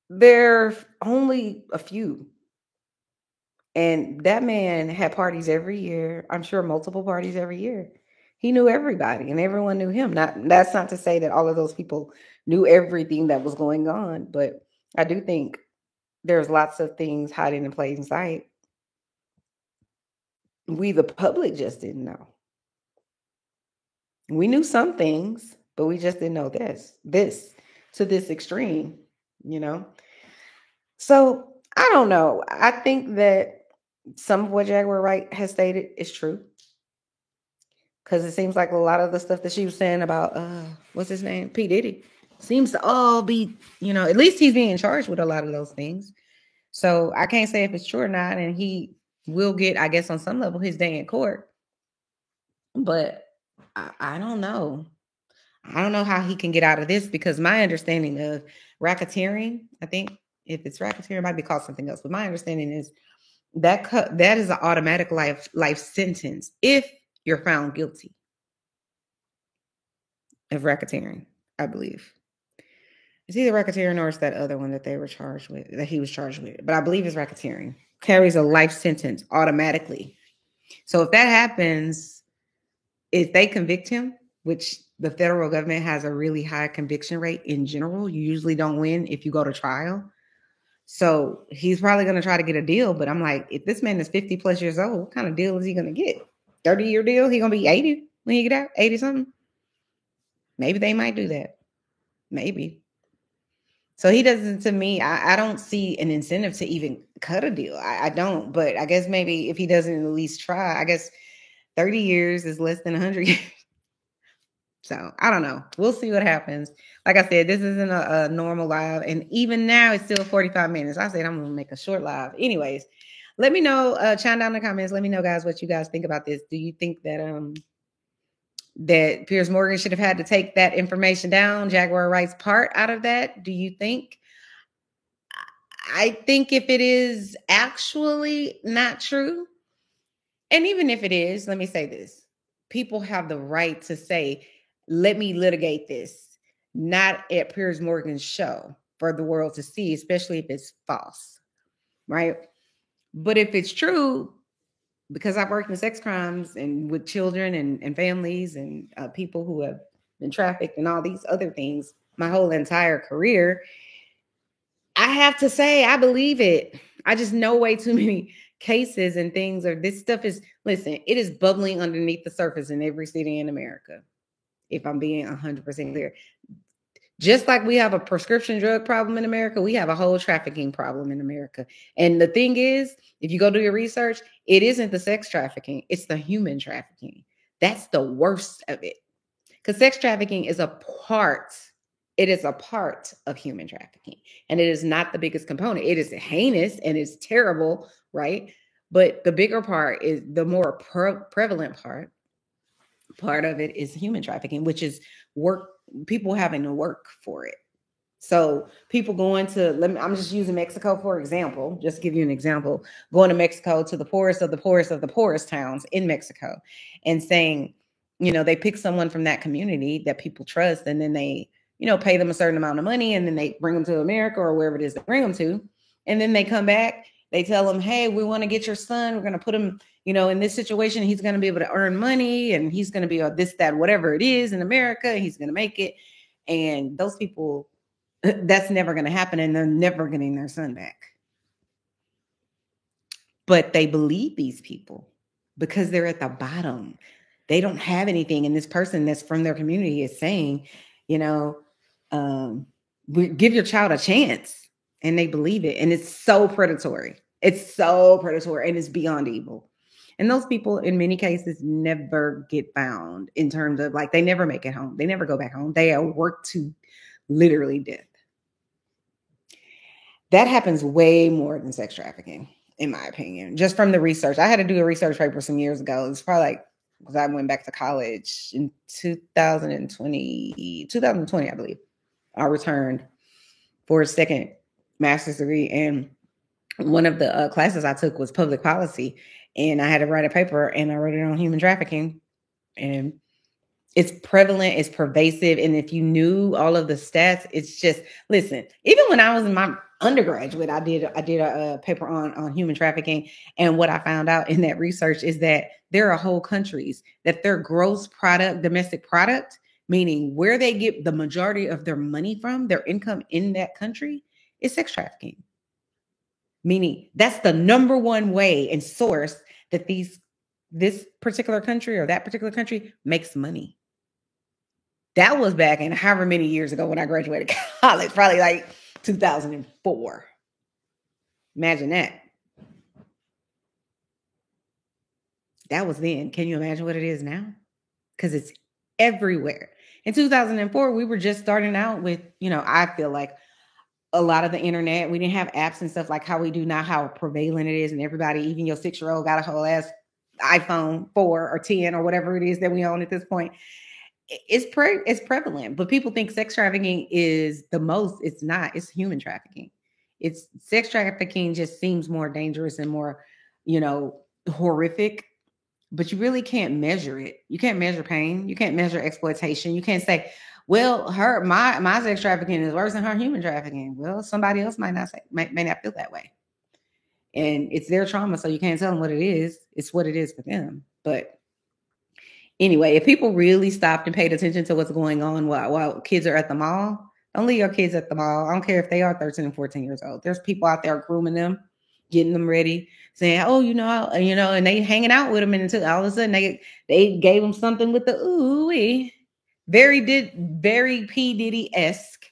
there are only a few. And that man had parties every year. I'm sure multiple parties every year. He knew everybody and everyone knew him. That's not to say that all of those people knew everything that was going on, but I do think there's lots of things hiding in plain sight. We, the public, just didn't know. We knew some things, but we just didn't know this to this extreme, So I don't know. I think that some of what Jaguar Wright has stated is true. Because it seems like a lot of the stuff that she was saying about, what's his name? P. Diddy, seems to all be, at least he's being charged with a lot of those things. So I can't say if it's true or not. And he will get, I guess, on some level, his day in court. But I don't know. I don't know how he can get out of this because my understanding of racketeering, I think if it's racketeering, it might be called something else. But my understanding is that is an automatic life sentence if you're found guilty of racketeering, I believe. It's either racketeering or it's that other one that he was charged with. But I believe it's racketeering. Carries a life sentence automatically. So if that happens, if they convict him, which the federal government has a really high conviction rate in general, you usually don't win if you go to trial. So he's probably going to try to get a deal. But I'm like, if this man is 50 plus years old, what kind of deal is he going to get? 30-year deal? He going to be 80 when he get out? 80 something? Maybe they might do that. Maybe. So he doesn't, to me, I don't see an incentive to even cut a deal. I don't. But I guess maybe if he doesn't at least try, I guess 30 years is less than 100 years. So I don't know. We'll see what happens. Like I said, this isn't a normal live. And even now it's still 45 minutes. I said I'm going to make a short live. Anyways, let me know. Chime down in the comments. Let me know, guys, what you guys think about this. Do you think that that Piers Morgan should have had to take that information down, Jaguar Wright's part out of that? Do you think? I think if it is actually not true, and even if it is, let me say this. People have the right to say, let me litigate this. not at Piers Morgan's show for the world to see, especially if it's false, right? But if it's true, because I've worked in sex crimes and with children and families and people who have been trafficked and all these other things my whole entire career, I have to say I believe it. I just know way too many cases and things, or this stuff is, listen, it is bubbling underneath the surface in every city in America, if I'm being 100% clear. Just like we have a prescription drug problem in America, we have a whole trafficking problem in America. And the thing is, if you go do your research, it isn't the sex trafficking, it's the human trafficking. That's the worst of it. Because sex trafficking is a part of human trafficking. And it is not the biggest component. It is heinous and it's terrible, right? But the bigger part is the more prevalent part of it is human trafficking, which is people having to work for it. So people going to, I'm just using Mexico for example, just to give you an example, going to Mexico to the poorest of the poorest of the poorest towns in Mexico and saying, they pick someone from that community that people trust, and then they, pay them a certain amount of money, and then they bring them to America or wherever it is they bring them to. And then they come back, they tell them, hey, we want to get your son. We're going to put him, in this situation, he's going to be able to earn money and he's going to be this, that, whatever it is in America. He's going to make it. And those people, that's never going to happen. And they're never getting their son back. But they believe these people because they're at the bottom. They don't have anything. And this person that's from their community is saying, give your child a chance. And they believe it. And it's so predatory. It's so predatory and it's beyond evil. And those people, in many cases, never get found in terms of they never make it home. They never go back home. They are worked to literally death. That happens way more than sex trafficking, in my opinion, just from the research. I had to do a research paper some years ago. It's probably because I went back to college in 2020, I believe. I returned for a second master's degree. And one of the classes I took was public policy. And I had to write a paper, and I wrote it on human trafficking. And it's prevalent, it's pervasive. And if you knew all of the stats, it's just, listen, even when I was in my undergraduate, I did a paper on human trafficking. And what I found out in that research is that there are whole countries that their gross domestic product, meaning where they get the majority of their money from, their income in that country, is sex trafficking. Meaning that's the number one way and source that this particular country or that particular country makes money. That was back in however many years ago when I graduated college, probably 2004. Imagine that. That was then. Can you imagine what it is now? Because it's everywhere. In 2004, we were just starting out with, I feel like a lot of the internet. We didn't have apps and stuff like how we do now, how prevalent it is. And everybody, even your 6-year-old, got a whole ass iPhone 4 or 10 or whatever it is that we own at this point. It's prevalent, but people think sex trafficking is the most. It's not. It's human trafficking. It's sex trafficking just seems more dangerous and more, horrific, but you really can't measure it. You can't measure pain. You can't measure exploitation. You can't say, well, my sex trafficking is worse than her human trafficking. Well, somebody else may not feel that way. And it's their trauma, so you can't tell them what it is. It's what it is for them. But anyway, if people really stopped and paid attention to what's going on while kids are at the mall, don't leave your kids at the mall. I don't care if they are 13 and 14 years old. There's people out there grooming them, getting them ready, saying, oh, and they hanging out with them. And until all of a sudden they gave them something with the ooh-wee. Very P. Diddy-esque,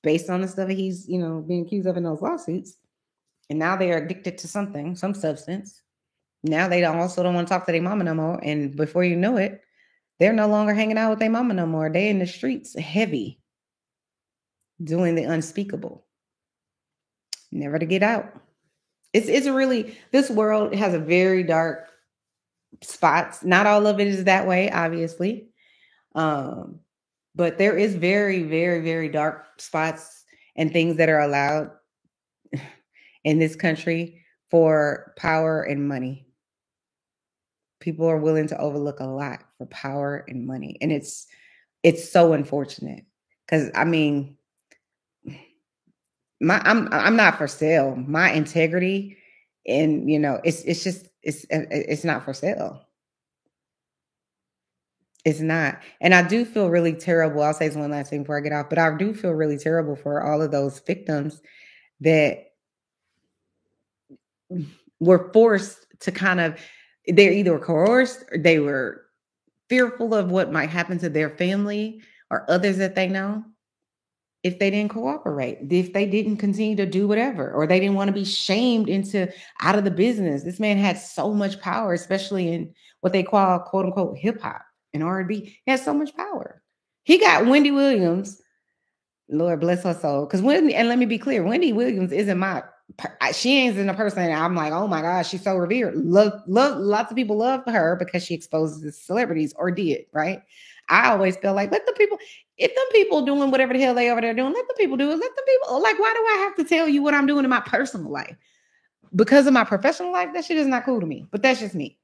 based on the stuff that he's, being accused of in those lawsuits. And now they are addicted to something, some substance. Now they also don't want to talk to their mama no more. And before you know it, they're no longer hanging out with their mama no more. They in the streets heavy, doing the unspeakable. Never to get out. It's really, this world has a very dark spots. Not all of it is that way, obviously. But there is very, very, very dark spots and things that are allowed in this country for power and money. People are willing to overlook a lot for power and money. And it's so unfortunate Because I mean, I'm not for sale. My integrity, and it's not for sale. It's not. And I do feel really terrible. I'll say this one last thing before I get off, but I do feel really terrible for all of those victims that were forced to they're either coerced or they were fearful of what might happen to their family or others that they know if they didn't cooperate, if they didn't continue to do whatever, or they didn't want to be shamed out of the business. This man had so much power, especially in what they call quote unquote hip hop and R&B. He had so much power. He got Wendy Williams, Lord bless her soul. Because and let me be clear, Wendy Williams isn't she isn't a person I'm like, oh my gosh, she's so revered. Lots of people love her because she exposes celebrities, or did, right? I always feel like, if them people doing whatever the hell they over there doing, let the people do it. Let the people, like, why do I have to tell you what I'm doing in my personal life? Because of my professional life, that shit is not cool to me. But that's just me.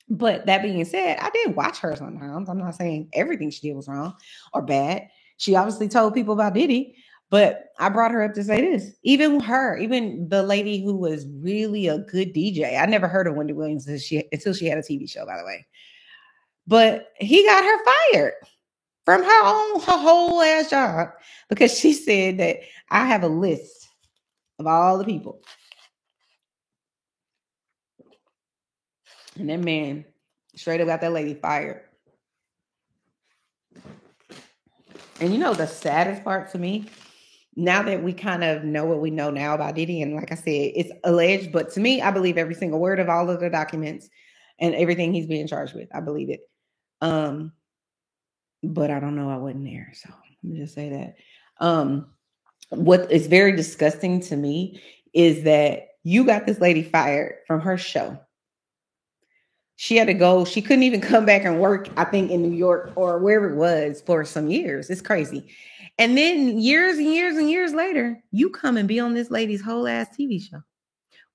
But that being said, I did watch her sometimes. I'm not saying everything she did was wrong or bad. She obviously told people about Diddy, but I brought her up to say this. Even the lady who was really a good DJ. I never heard of Wendy Williams until she had a TV show, by the way. But he got her fired from her whole ass job because she said that I have a list of all the people. And that man straight up got that lady fired. And the saddest part to me, now that we kind of know what we know now about Diddy, and like I said, it's alleged, but to me, I believe every single word of all of the documents and everything he's being charged with. I believe it. But I don't know. I wasn't there. So let me just say that. What is very disgusting to me is that you got this lady fired from her show. She had to go. She couldn't even come back and work, I think, in New York or wherever it was for some years. It's crazy. And then years and years and years later, you come and be on this lady's whole ass TV show.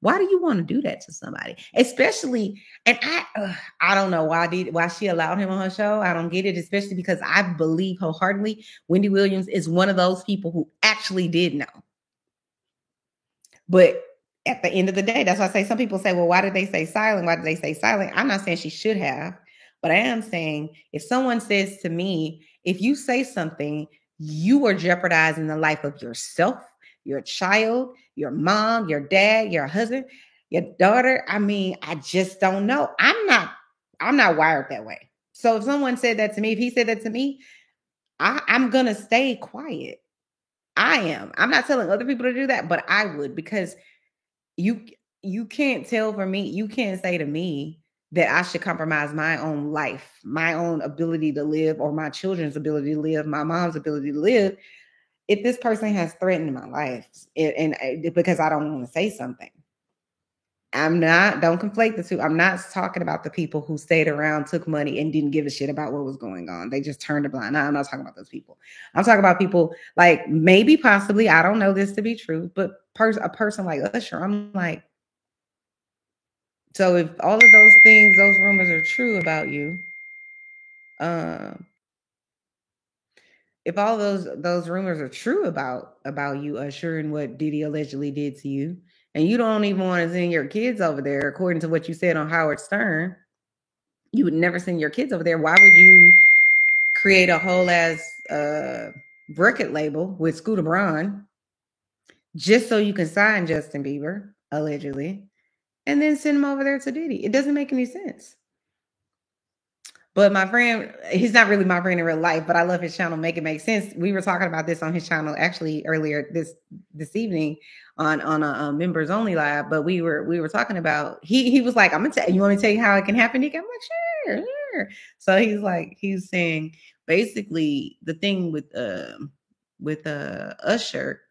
Why do you want to do that to somebody? Especially, and I don't know why she allowed him on her show. I don't get it, especially because I believe wholeheartedly Wendy Williams is one of those people who actually did know. But at the end of the day, that's why I say some people say, well, why did they say silent? Why did they say silent? I'm not saying she should have, but I am saying if someone says to me, if you say something, you are jeopardizing the life of yourself, your child, your mom, your dad, your husband, your daughter. I mean, I just don't know. I'm not wired that way. So if someone said that to me, if he said that to me, I'm going to stay quiet. I am. I'm not telling other people to do that, but I would, because you can't tell for me, you can't say to me that I should compromise my own life, my own ability to live, or my children's ability to live, my mom's ability to live, if this person has threatened my life and because I don't want to say something. Don't conflate the two. I'm not talking about the people who stayed around, took money, and didn't give a shit about what was going on. They just turned a blind eye. I'm not talking about those people. I'm talking about people like maybe, possibly, I don't know this to be true, but a person like Usher, I'm like, so if all of those things, those rumors are true about you, if all those rumors are true about you, Usher, and what Diddy allegedly did to you, and you don't even want to send your kids over there, according to what you said on Howard Stern, you would never send your kids over there. Why would you create a whole ass record label with Scooter Braun just so you can sign Justin Bieber, allegedly, and then send him over there to Diddy? It doesn't make any sense. But my friend, he's not really my friend in real life, but I love his channel, Make It Make Sense. We were talking about this on his channel actually earlier this evening on a members only live. But we were talking about, he was like, I'm gonna tell you want me to tell you how it can happen, Nick? I'm like, sure. So he's saying basically the thing with Usher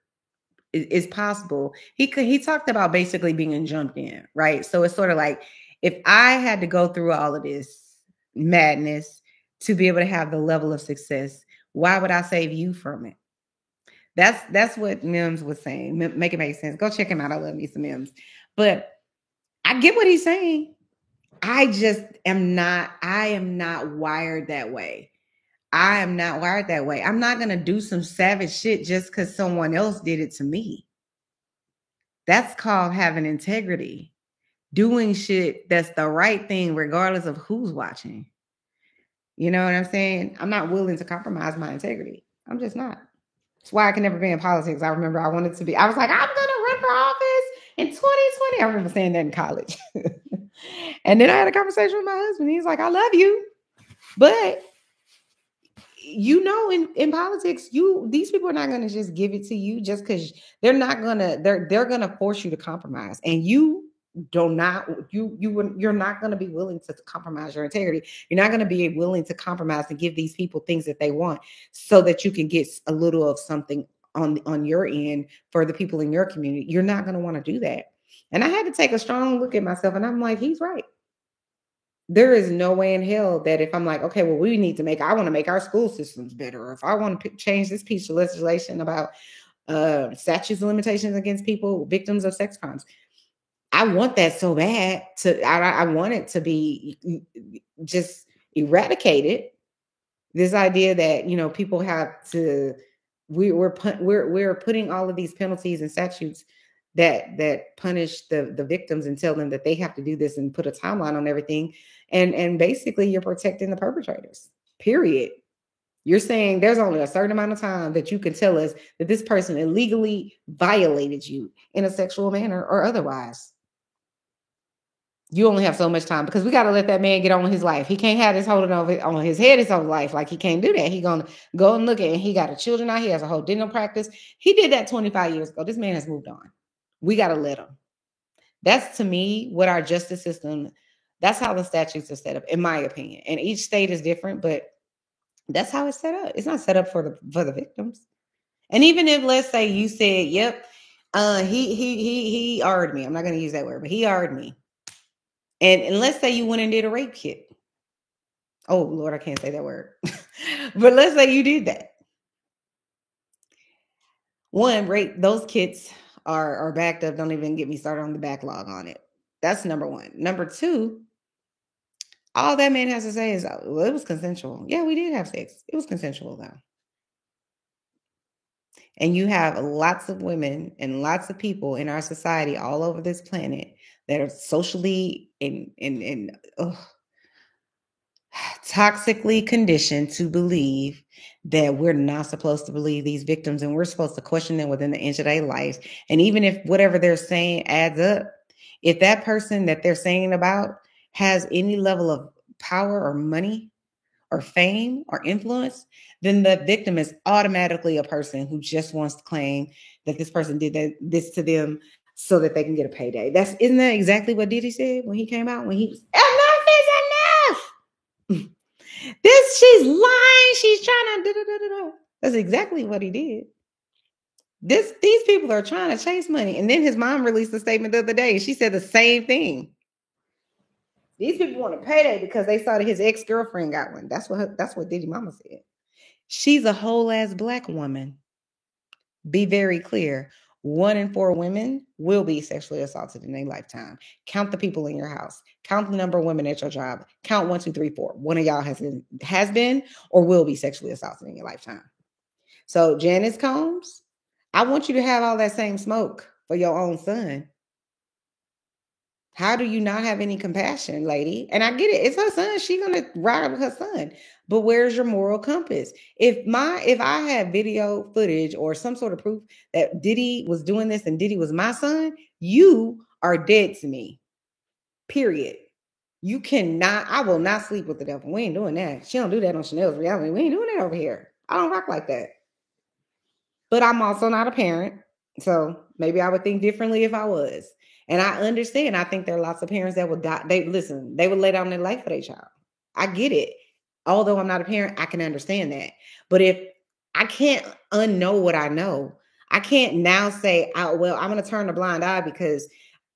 is possible. He talked about basically being jumped in, right? So it's sort of like, if I had to go through all of this madness to be able to have the level of success, why would I save you from it? That's what Mims was saying. Make It Make Sense. Go check him out. I love me some Mims. But I get what he's saying. I am not wired that way. I am not wired that way. I'm not going to do some savage shit just because someone else did it to me. That's called having integrity. Doing shit that's the right thing regardless of who's watching. You know what I'm saying? I'm not willing to compromise my integrity. I'm just not. That's why I can never be in politics. I remember I wanted to be, I was like, I'm going to run for office in 2020. I remember saying that in college. And then I had a conversation with my husband. He's like, I love you. But you know, in politics, these people are not going to just give it to you just because they're going to force you to compromise. And you're not going to be willing to compromise your integrity. You're not going to be willing to compromise and give these people things that they want so that you can get a little of something on your end for the people in your community. You're not going to want to do that. And I had to take a strong look at myself, and I'm like, he's right. There is no way in hell that if I'm like, okay, well, I want to make our school systems better, or if I want to change this piece of legislation about statutes of limitations against people, victims of sex crimes. I want that so bad. I want it to be just eradicated. This idea that, you know, people have to, we're putting all of these penalties and statutes that punish the victims and tell them that they have to do this and put a timeline on everything. And basically you're protecting the perpetrators, period. You're saying there's only a certain amount of time that you can tell us that this person illegally violated you in a sexual manner or otherwise. You only have so much time because we got to let that man get on with his life. He can't have this holding on his head his whole life. Like, he can't do that. He going to go and look at it. He got a children out. He has a whole dental practice. He did that 25 years ago. This man has moved on. We got to let him. That's, to me, what our justice system, that's how the statutes are set up, in my opinion. And each state is different, but that's how it's set up. It's not set up for the victims. And even if, let's say, you said, yep, he R'd me. I'm not going to use that word, but he R'd me. And let's say you went and did a rape kit. Oh, Lord, I can't say that word. But let's say you did that. One, rape, those kits are backed up. Don't even get me started on the backlog on it. That's number one. Number two, all that man has to say is, well, it was consensual. Yeah, we did have sex. It was consensual, though. And you have lots of women and lots of people in our society all over this planet that are socially and toxically conditioned to believe that we're not supposed to believe these victims, and we're supposed to question them within the inch of their life. And even if whatever they're saying adds up, if that person that they're saying about has any level of power or money or fame or influence, then the victim is automatically a person who just wants to claim that this person did this to them so that they can get a payday. Isn't that exactly what Diddy said when he came out? When he was, enough is enough. She's lying. She's trying to. That's exactly what he did. These people are trying to chase money. And then his mom released a statement the other day. She said the same thing. These people want a payday because they saw that his ex-girlfriend got one. That's what Diddy mama said. She's a whole ass Black woman. Be very clear. 1 in 4 women will be sexually assaulted in their lifetime. Count the people in your house. Count the number of women at your job. Count 1, 2, 3, 4. One of y'all has been or will be sexually assaulted in your lifetime. So Janice Combs, I want you to have all that same smoke for your own son. How do you not have any compassion, lady? And I get it. It's her son. She's going to ride with her son. But where's your moral compass? If I had video footage or some sort of proof that Diddy was doing this and Diddy was my son, you are dead to me. Period. You cannot, I will not sleep with the devil. We ain't doing that. She don't do that on Chanel's Reality. We ain't doing that over here. I don't rock like that. But I'm also not a parent. So maybe I would think differently if I was. And I understand. I think there are lots of parents that would die. They would lay down their life for their child. I get it. Although I'm not a parent, I can understand that. But if I can't unknow what I know, I can't now say, I'm going to turn a blind eye because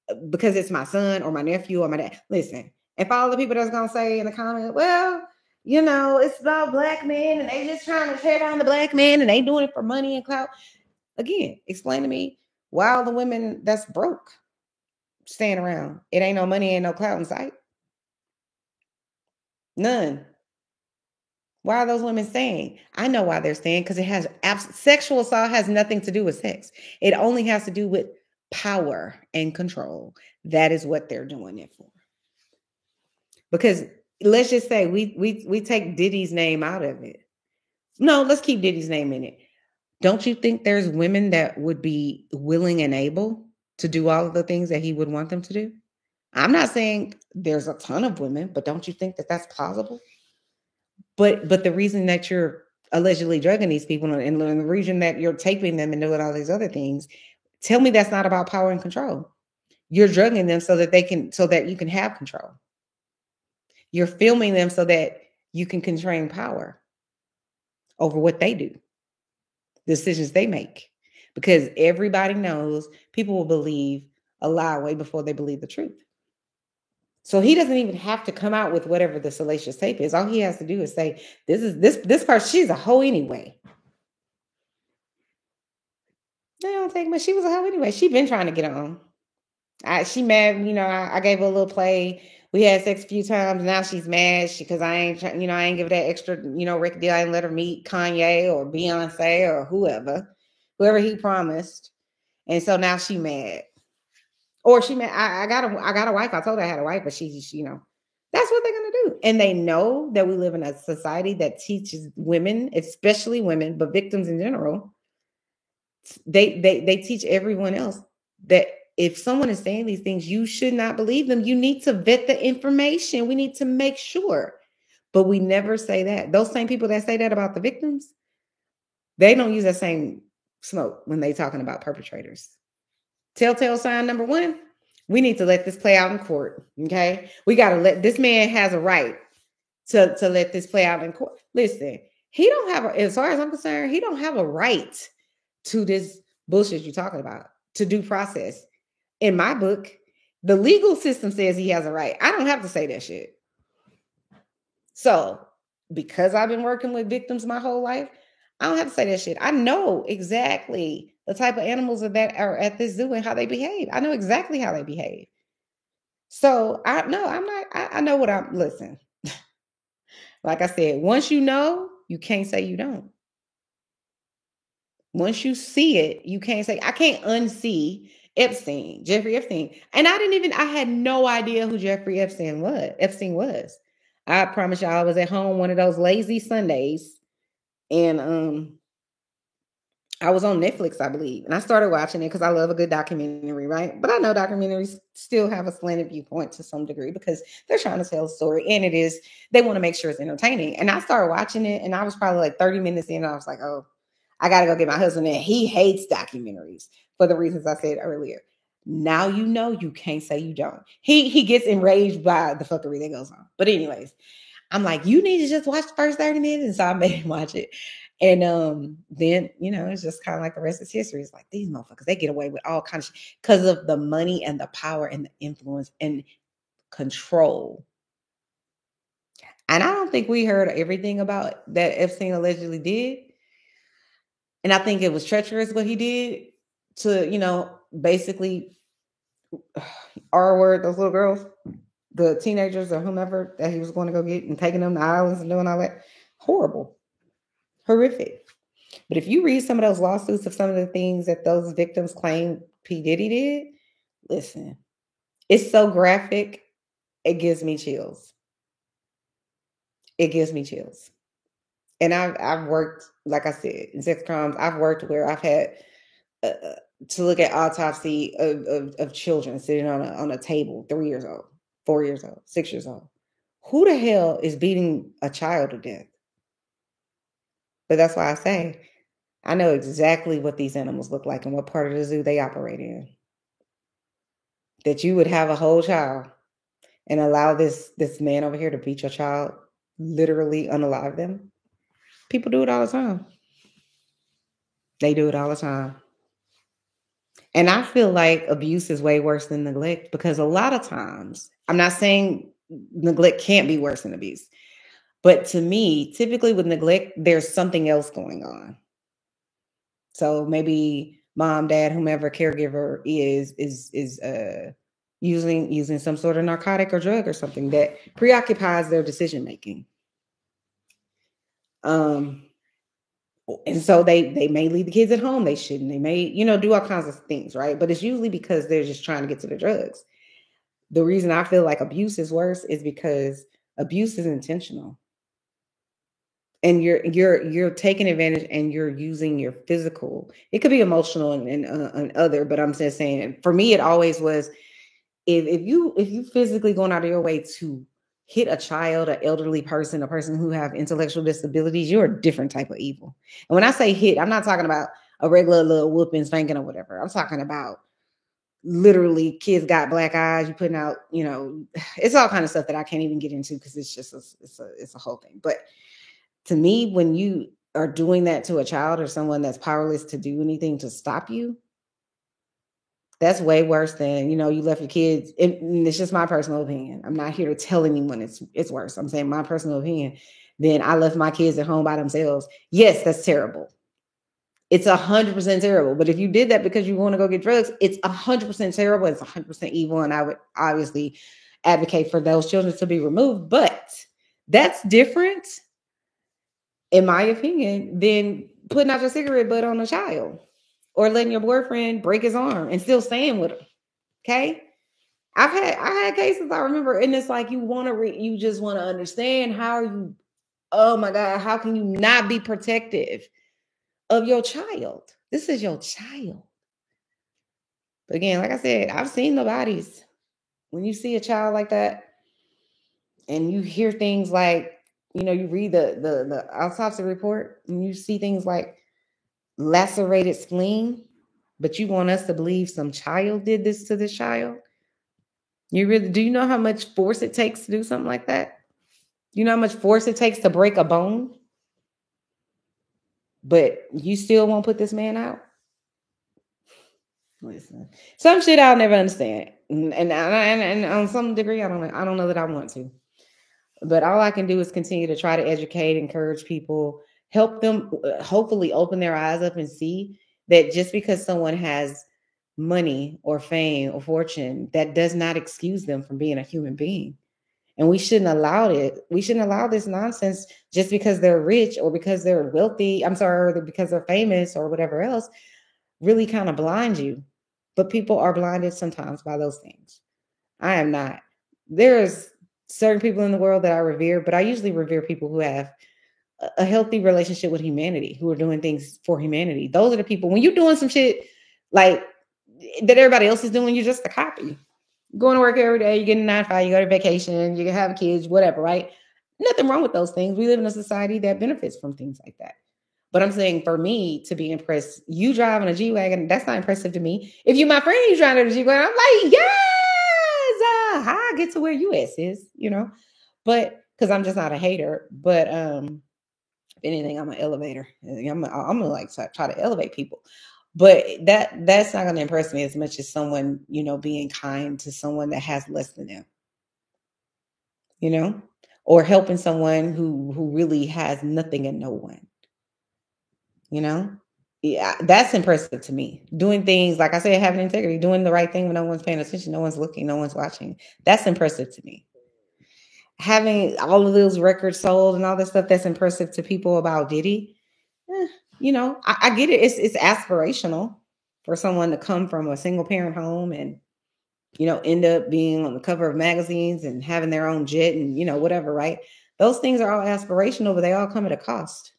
it's my son or my nephew or my dad. Listen, if all the people that's going to say in the comment, well, you know, it's about Black men and they just trying to tear down the Black man and they doing it for money and clout. Again, explain to me why all the women that's broke staying around. It ain't no money, ain't no clout in sight. None. Why are those women staying? I know why they're staying, because it has sexual assault has nothing to do with sex. It only has to do with power and control. That is what they're doing it for. Because let's just say we take Diddy's name out of it. No, let's keep Diddy's name in it. Don't you think there's women that would be willing and able to do all of the things that he would want them to do? I'm not saying there's a ton of women, but don't you think that that's plausible? But the reason that you're allegedly drugging these people and the reason that you're taping them and doing all these other things, tell me that's not about power and control. You're drugging them so that you can have control. You're filming them so that you can constrain power over what they do, the decisions they make. Because everybody knows people will believe a lie way before they believe the truth. So he doesn't even have to come out with whatever the salacious tape is. All he has to do is say, this person, she's a hoe anyway. They don't take much. She was a hoe anyway. She been trying to get on. She mad, I gave her a little play. We had sex a few times. Now she's mad because I ain't give her that extra, record deal. I didn't let her meet Kanye or Beyonce or whoever he promised. And so now she mad. Or she mad. I got a wife. I told her I had a wife, but she that's what they're going to do. And they know that we live in a society that teaches women, especially women, but victims in general. They teach everyone else that if someone is saying these things, you should not believe them. You need to vet the information. We need to make sure. But we never say that. Those same people that say that about the victims, they don't use that same smoke when they're talking about perpetrators. Telltale sign number 1, we need to let this play out in court. Okay. We got to let this man has a right to let this play out in court. Listen, he don't have, as far as I'm concerned, he don't have a right to this bullshit you're talking about, to due process. In my book, the legal system says he has a right. I don't have to say that shit. So because I've been working with victims my whole life, I don't have to say that shit. I know exactly the type of animals that are at this zoo and how they behave. I know exactly how they behave. So I know what listen. Like I said, once you know, you can't say you don't. Once you see it, you can't say, I can't unsee Jeffrey Epstein. And I had no idea who Jeffrey Epstein was. I promise y'all, I was at home one of those lazy Sundays, and I was on Netflix, I believe. And I started watching it because I love a good documentary, right? But I know documentaries still have a slanted viewpoint to some degree because they're trying to tell a story, and they want to make sure it's entertaining. And I started watching it, and I was probably like 30 minutes in, and I was like, oh, I got to go get my husband in. He hates documentaries for the reasons I said earlier. Now you know, you can't say you don't. He gets enraged by the fuckery that goes on. But anyways, I'm like, you need to just watch the first 30 minutes. And so I made him watch it. And then, it's just kind of like the rest is history. It's like these motherfuckers, they get away with all kinds of shit because of the money and the power and the influence and control. And I don't think we heard everything about that Epstein allegedly did. And I think it was treacherous what he did to, basically R-word those little girls, the teenagers or whomever that he was going to go get and taking them to islands and doing all that. Horrible. Horrific. But if you read some of those lawsuits of some of the things that those victims claim P. Diddy did, listen, it's so graphic, it gives me chills. It gives me chills. And I've worked, like I said, in sex crimes. I've worked where I've had to look at autopsy of children sitting on a table, 3 years old, 4 years old, 6 years old. Who the hell is beating a child to death? But that's why I say I know exactly what these animals look like and what part of the zoo they operate in. That you would have a whole child and allow this man over here to beat your child, literally unalive them. People do it all the time. They do it all the time. And I feel like abuse is way worse than neglect because a lot of times, I'm not saying neglect can't be worse than abuse, but to me, typically with neglect, there's something else going on. So maybe mom, dad, whomever caregiver is using some sort of narcotic or drug or something that preoccupies their decision making. And so they may leave the kids at home. They shouldn't. They may, do all kinds of things, right? But it's usually because they're just trying to get to the drugs. The reason I feel like abuse is worse is because abuse is intentional. And you're taking advantage and you're using your physical. It could be emotional and other, but I'm just saying, for me, it always was, if you physically going out of your way to hit a child, an elderly person, a person who have intellectual disabilities, you're a different type of evil. And when I say hit, I'm not talking about a regular little whooping, spanking, or whatever. I'm talking about literally kids got black eyes. You putting out, it's all kind of stuff that I can't even get into because it's just it's a whole thing. But to me, when you are doing that to a child or someone that's powerless to do anything to stop you, that's way worse than, you left your kids. It's just my personal opinion. I'm not here to tell anyone it's worse. I'm saying my personal opinion. Then I left my kids at home by themselves. Yes, that's terrible. It's 100% terrible. But if you did that because you want to go get drugs, it's 100% terrible. It's 100% evil. And I would obviously advocate for those children to be removed. But that's different, in my opinion, than putting out your cigarette butt on a child or letting your boyfriend break his arm and still staying with him. Okay. I had cases I remember, and it's like, you just want to understand oh my God, how can you not be protective of your child? This is your child. But again, like I said, I've seen the bodies. When you see a child like that and you hear things like, you read the autopsy report and you see things like lacerated spleen, but you want us to believe some child did this to this child? Do you know how much force it takes to do something like that? You know how much force it takes to break a bone? But you still won't put this man out? Listen, some shit I'll never understand. And on some degree, I don't know that I want to. But all I can do is continue to try to educate, encourage people, help them hopefully open their eyes up and see that just because someone has money or fame or fortune, that does not excuse them from being a human being. And we shouldn't allow it. We shouldn't allow this nonsense just because they're rich or because they're wealthy. Or because they're famous or whatever else, really kind of blind you. But people are blinded sometimes by those things. I am not. There's certain people in the world that I revere, but I usually revere people who have a healthy relationship with humanity, who are doing things for humanity. Those are the people, when you're doing some shit like that everybody else is doing, you're just a copy. Going to work every day, you get a 9 to 5, you go to vacation, you can have kids, whatever, right? Nothing wrong with those things. We live in a society that benefits from things like that. But I'm saying, for me to be impressed, you driving a G-Wagon, that's not impressive to me. If you my friend, you driving a G-Wagon, I'm like, yes, how I get to where you at, sis, But because I'm just not a hater. But if anything, I'm an elevator. I'm gonna like try to elevate people. But that's not gonna impress me as much as someone, being kind to someone that has less than them, or helping someone who really has nothing and no one. Yeah, that's impressive to me. Doing things, like I said, having integrity, doing the right thing when no one's paying attention, no one's looking, no one's watching. That's impressive to me. Having all of those records sold and all this stuff, that's impressive to people about Diddy. I get it. It's aspirational for someone to come from a single parent home and, end up being on the cover of magazines and having their own jet and, whatever, right? Those things are all aspirational, but they all come at a cost.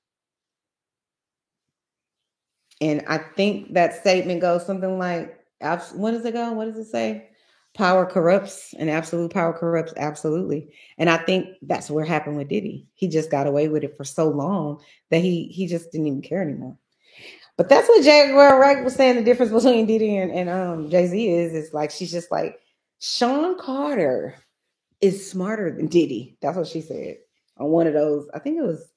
And I think that statement goes something like, what does it go? What does it say? Power corrupts, and absolute power corrupts absolutely. And I think that's what happened with Diddy. He just got away with it for so long that he just didn't even care anymore. But that's what Jaguar Wright was saying. The difference between Diddy and Jay-Z is like, she's just like, Sean Carter is smarter than Diddy. That's what she said on one of those. I think it was,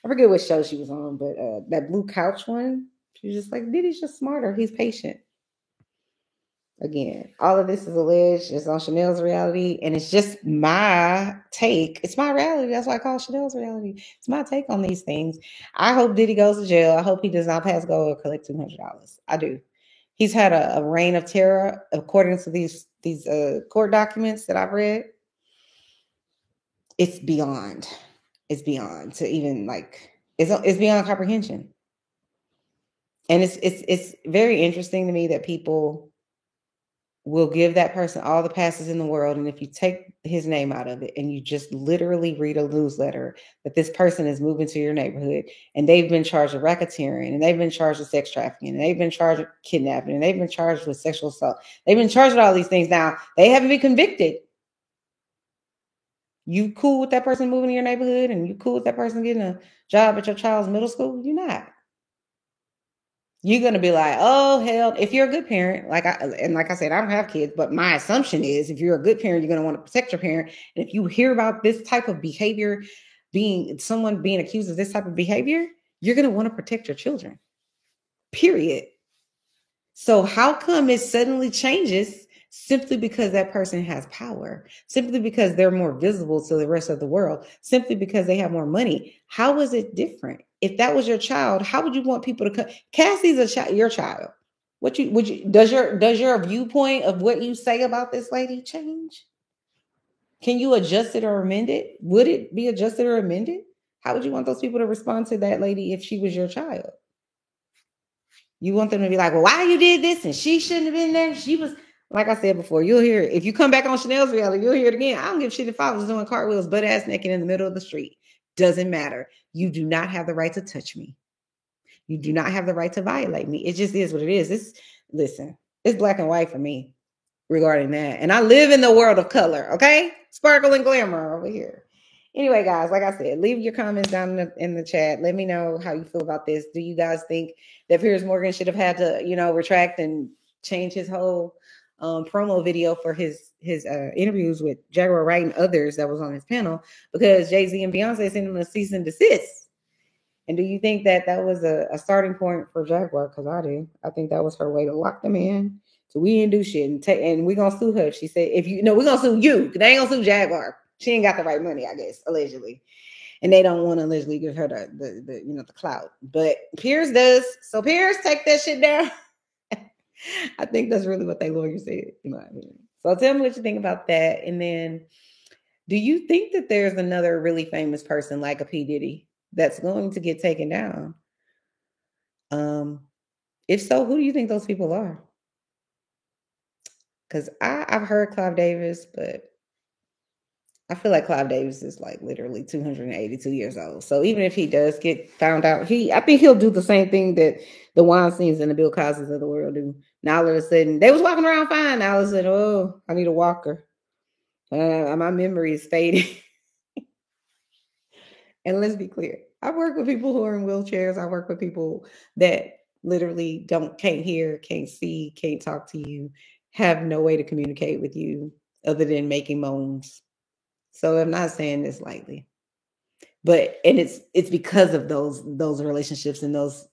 I forget what show she was on, but that Blue Couch one. She was just like, Diddy's just smarter. He's patient. Again, all of this is alleged. It's on Chanel's reality, and it's just my take. It's my reality. That's why I call Chanel's reality. It's my take on these things. I hope Diddy goes to jail. I hope he does not pass go or collect $200. I do. He's had a reign of terror, according to these court documents that I've read. It's beyond to even like It's beyond comprehension. And it's very interesting to me that people will give that person all the passes in the world. And if you take his name out of it and you just literally read a newsletter that this person is moving to your neighborhood and they've been charged with racketeering and they've been charged with sex trafficking and they've been charged with kidnapping and they've been charged with sexual assault. They've been charged with all these things. Now they haven't been convicted. You cool with that person moving to your neighborhood and you cool with that person getting a job at your child's middle school? You're not. You're going to be like, oh, hell, if you're a good parent, like I said, I don't have kids, but my assumption is if you're a good parent, you're going to want to protect your parent. And if you hear about this type of behavior, someone being accused of this type of behavior, you're going to want to protect your children, period. So how come it suddenly changes simply because that person has power, simply because they're more visible to the rest of the world, simply because they have more money? How is it different? If that was your child, how would you want people to come? Cassie's your child. Does your viewpoint of what you say about this lady change? Can you adjust it or amend it? Would it be adjusted or amended? How would you want those people to respond to that lady if she was your child? You want them to be like, well, why you did this? And she shouldn't have been there. She was, like I said before, you'll hear it. If you come back on Chanel's reality, you'll hear it again. I don't give a shit if I was doing cartwheels, butt ass naked in the middle of the street. Doesn't matter. You do not have the right to touch me. You do not have the right to violate me. It just is what it is. Listen, it's black and white for me regarding that. And I live in the world of color, okay? Sparkle and glamour over here. Anyway, guys, like I said, leave your comments down in the chat. Let me know how you feel about this. Do you guys think that Piers Morgan should have had to, retract and change his whole promo video for his interviews with Jaguar Wright and others that was on his panel because Jay-Z and Beyonce sent him a cease and desist? And do you think that was a starting point for Jaguar? Because I do. I think that was her way to lock them in. So we didn't do shit, and we're gonna sue her. She said, we're gonna sue you. They ain't gonna sue Jaguar. She ain't got the right money, I guess, allegedly. And they don't want to allegedly give her the clout. But Piers does. So Piers, take that shit down. I think that's really what they lawyer said, in my opinion. So tell me what you think about that. And then, do you think that there's another really famous person like a P. Diddy that's going to get taken down? If so, who do you think those people are? Because I've heard Clive Davis, but I feel like Clive Davis is like literally 282 years old. So even if he does get found out, I think he'll do the same thing that the Weinsteins and the Bill Cosbys of the world do. Now all of a sudden, they was walking around fine. Now all of a sudden, oh, I need a walker. My memory is fading. And let's be clear. I work with people who are in wheelchairs. I work with people that literally can't hear, can't see, can't talk to you, have no way to communicate with you other than making moans. So I'm not saying this lightly, and it's because of those relationships and those,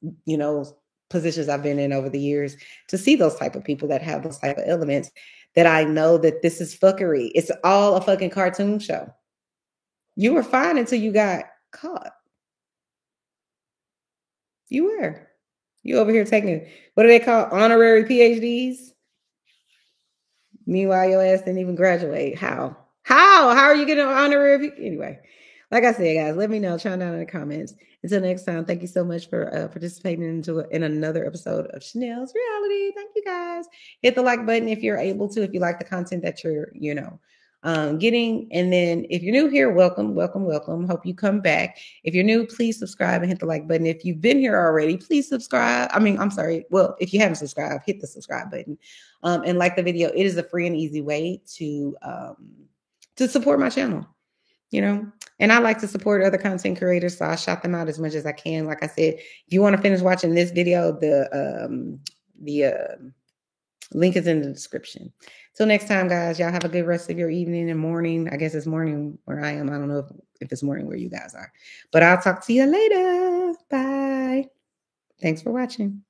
positions I've been in over the years to see those type of people that have those type of elements that I know that this is fuckery. It's all a fucking cartoon show. You were fine until you got caught. You were. You over here taking, what do they call, honorary PhDs? Meanwhile, your ass didn't even graduate. How are you getting an honorary? Anyway, like I said, guys, let me know. Chime down in the comments. Until next time, thank you so much for participating in another episode of Chanel's Reality. Thank you, guys. Hit the like button if you're able to, if you like the content that you're, getting. And then if you're new here, welcome. Hope you come back. If you're new, please subscribe and hit the like button. If you've been here already, please subscribe. Well, if you haven't subscribed, hit the subscribe button. And like the video. It is a free and easy way to support my channel, and I like to support other content creators. So I shout them out as much as I can. Like I said, if you want to finish watching this video, the link is in the description. Till next time, guys, y'all have a good rest of your evening and morning. I guess it's morning where I am. I don't know if it's morning where you guys are, but I'll talk to you later. Bye. Thanks for watching.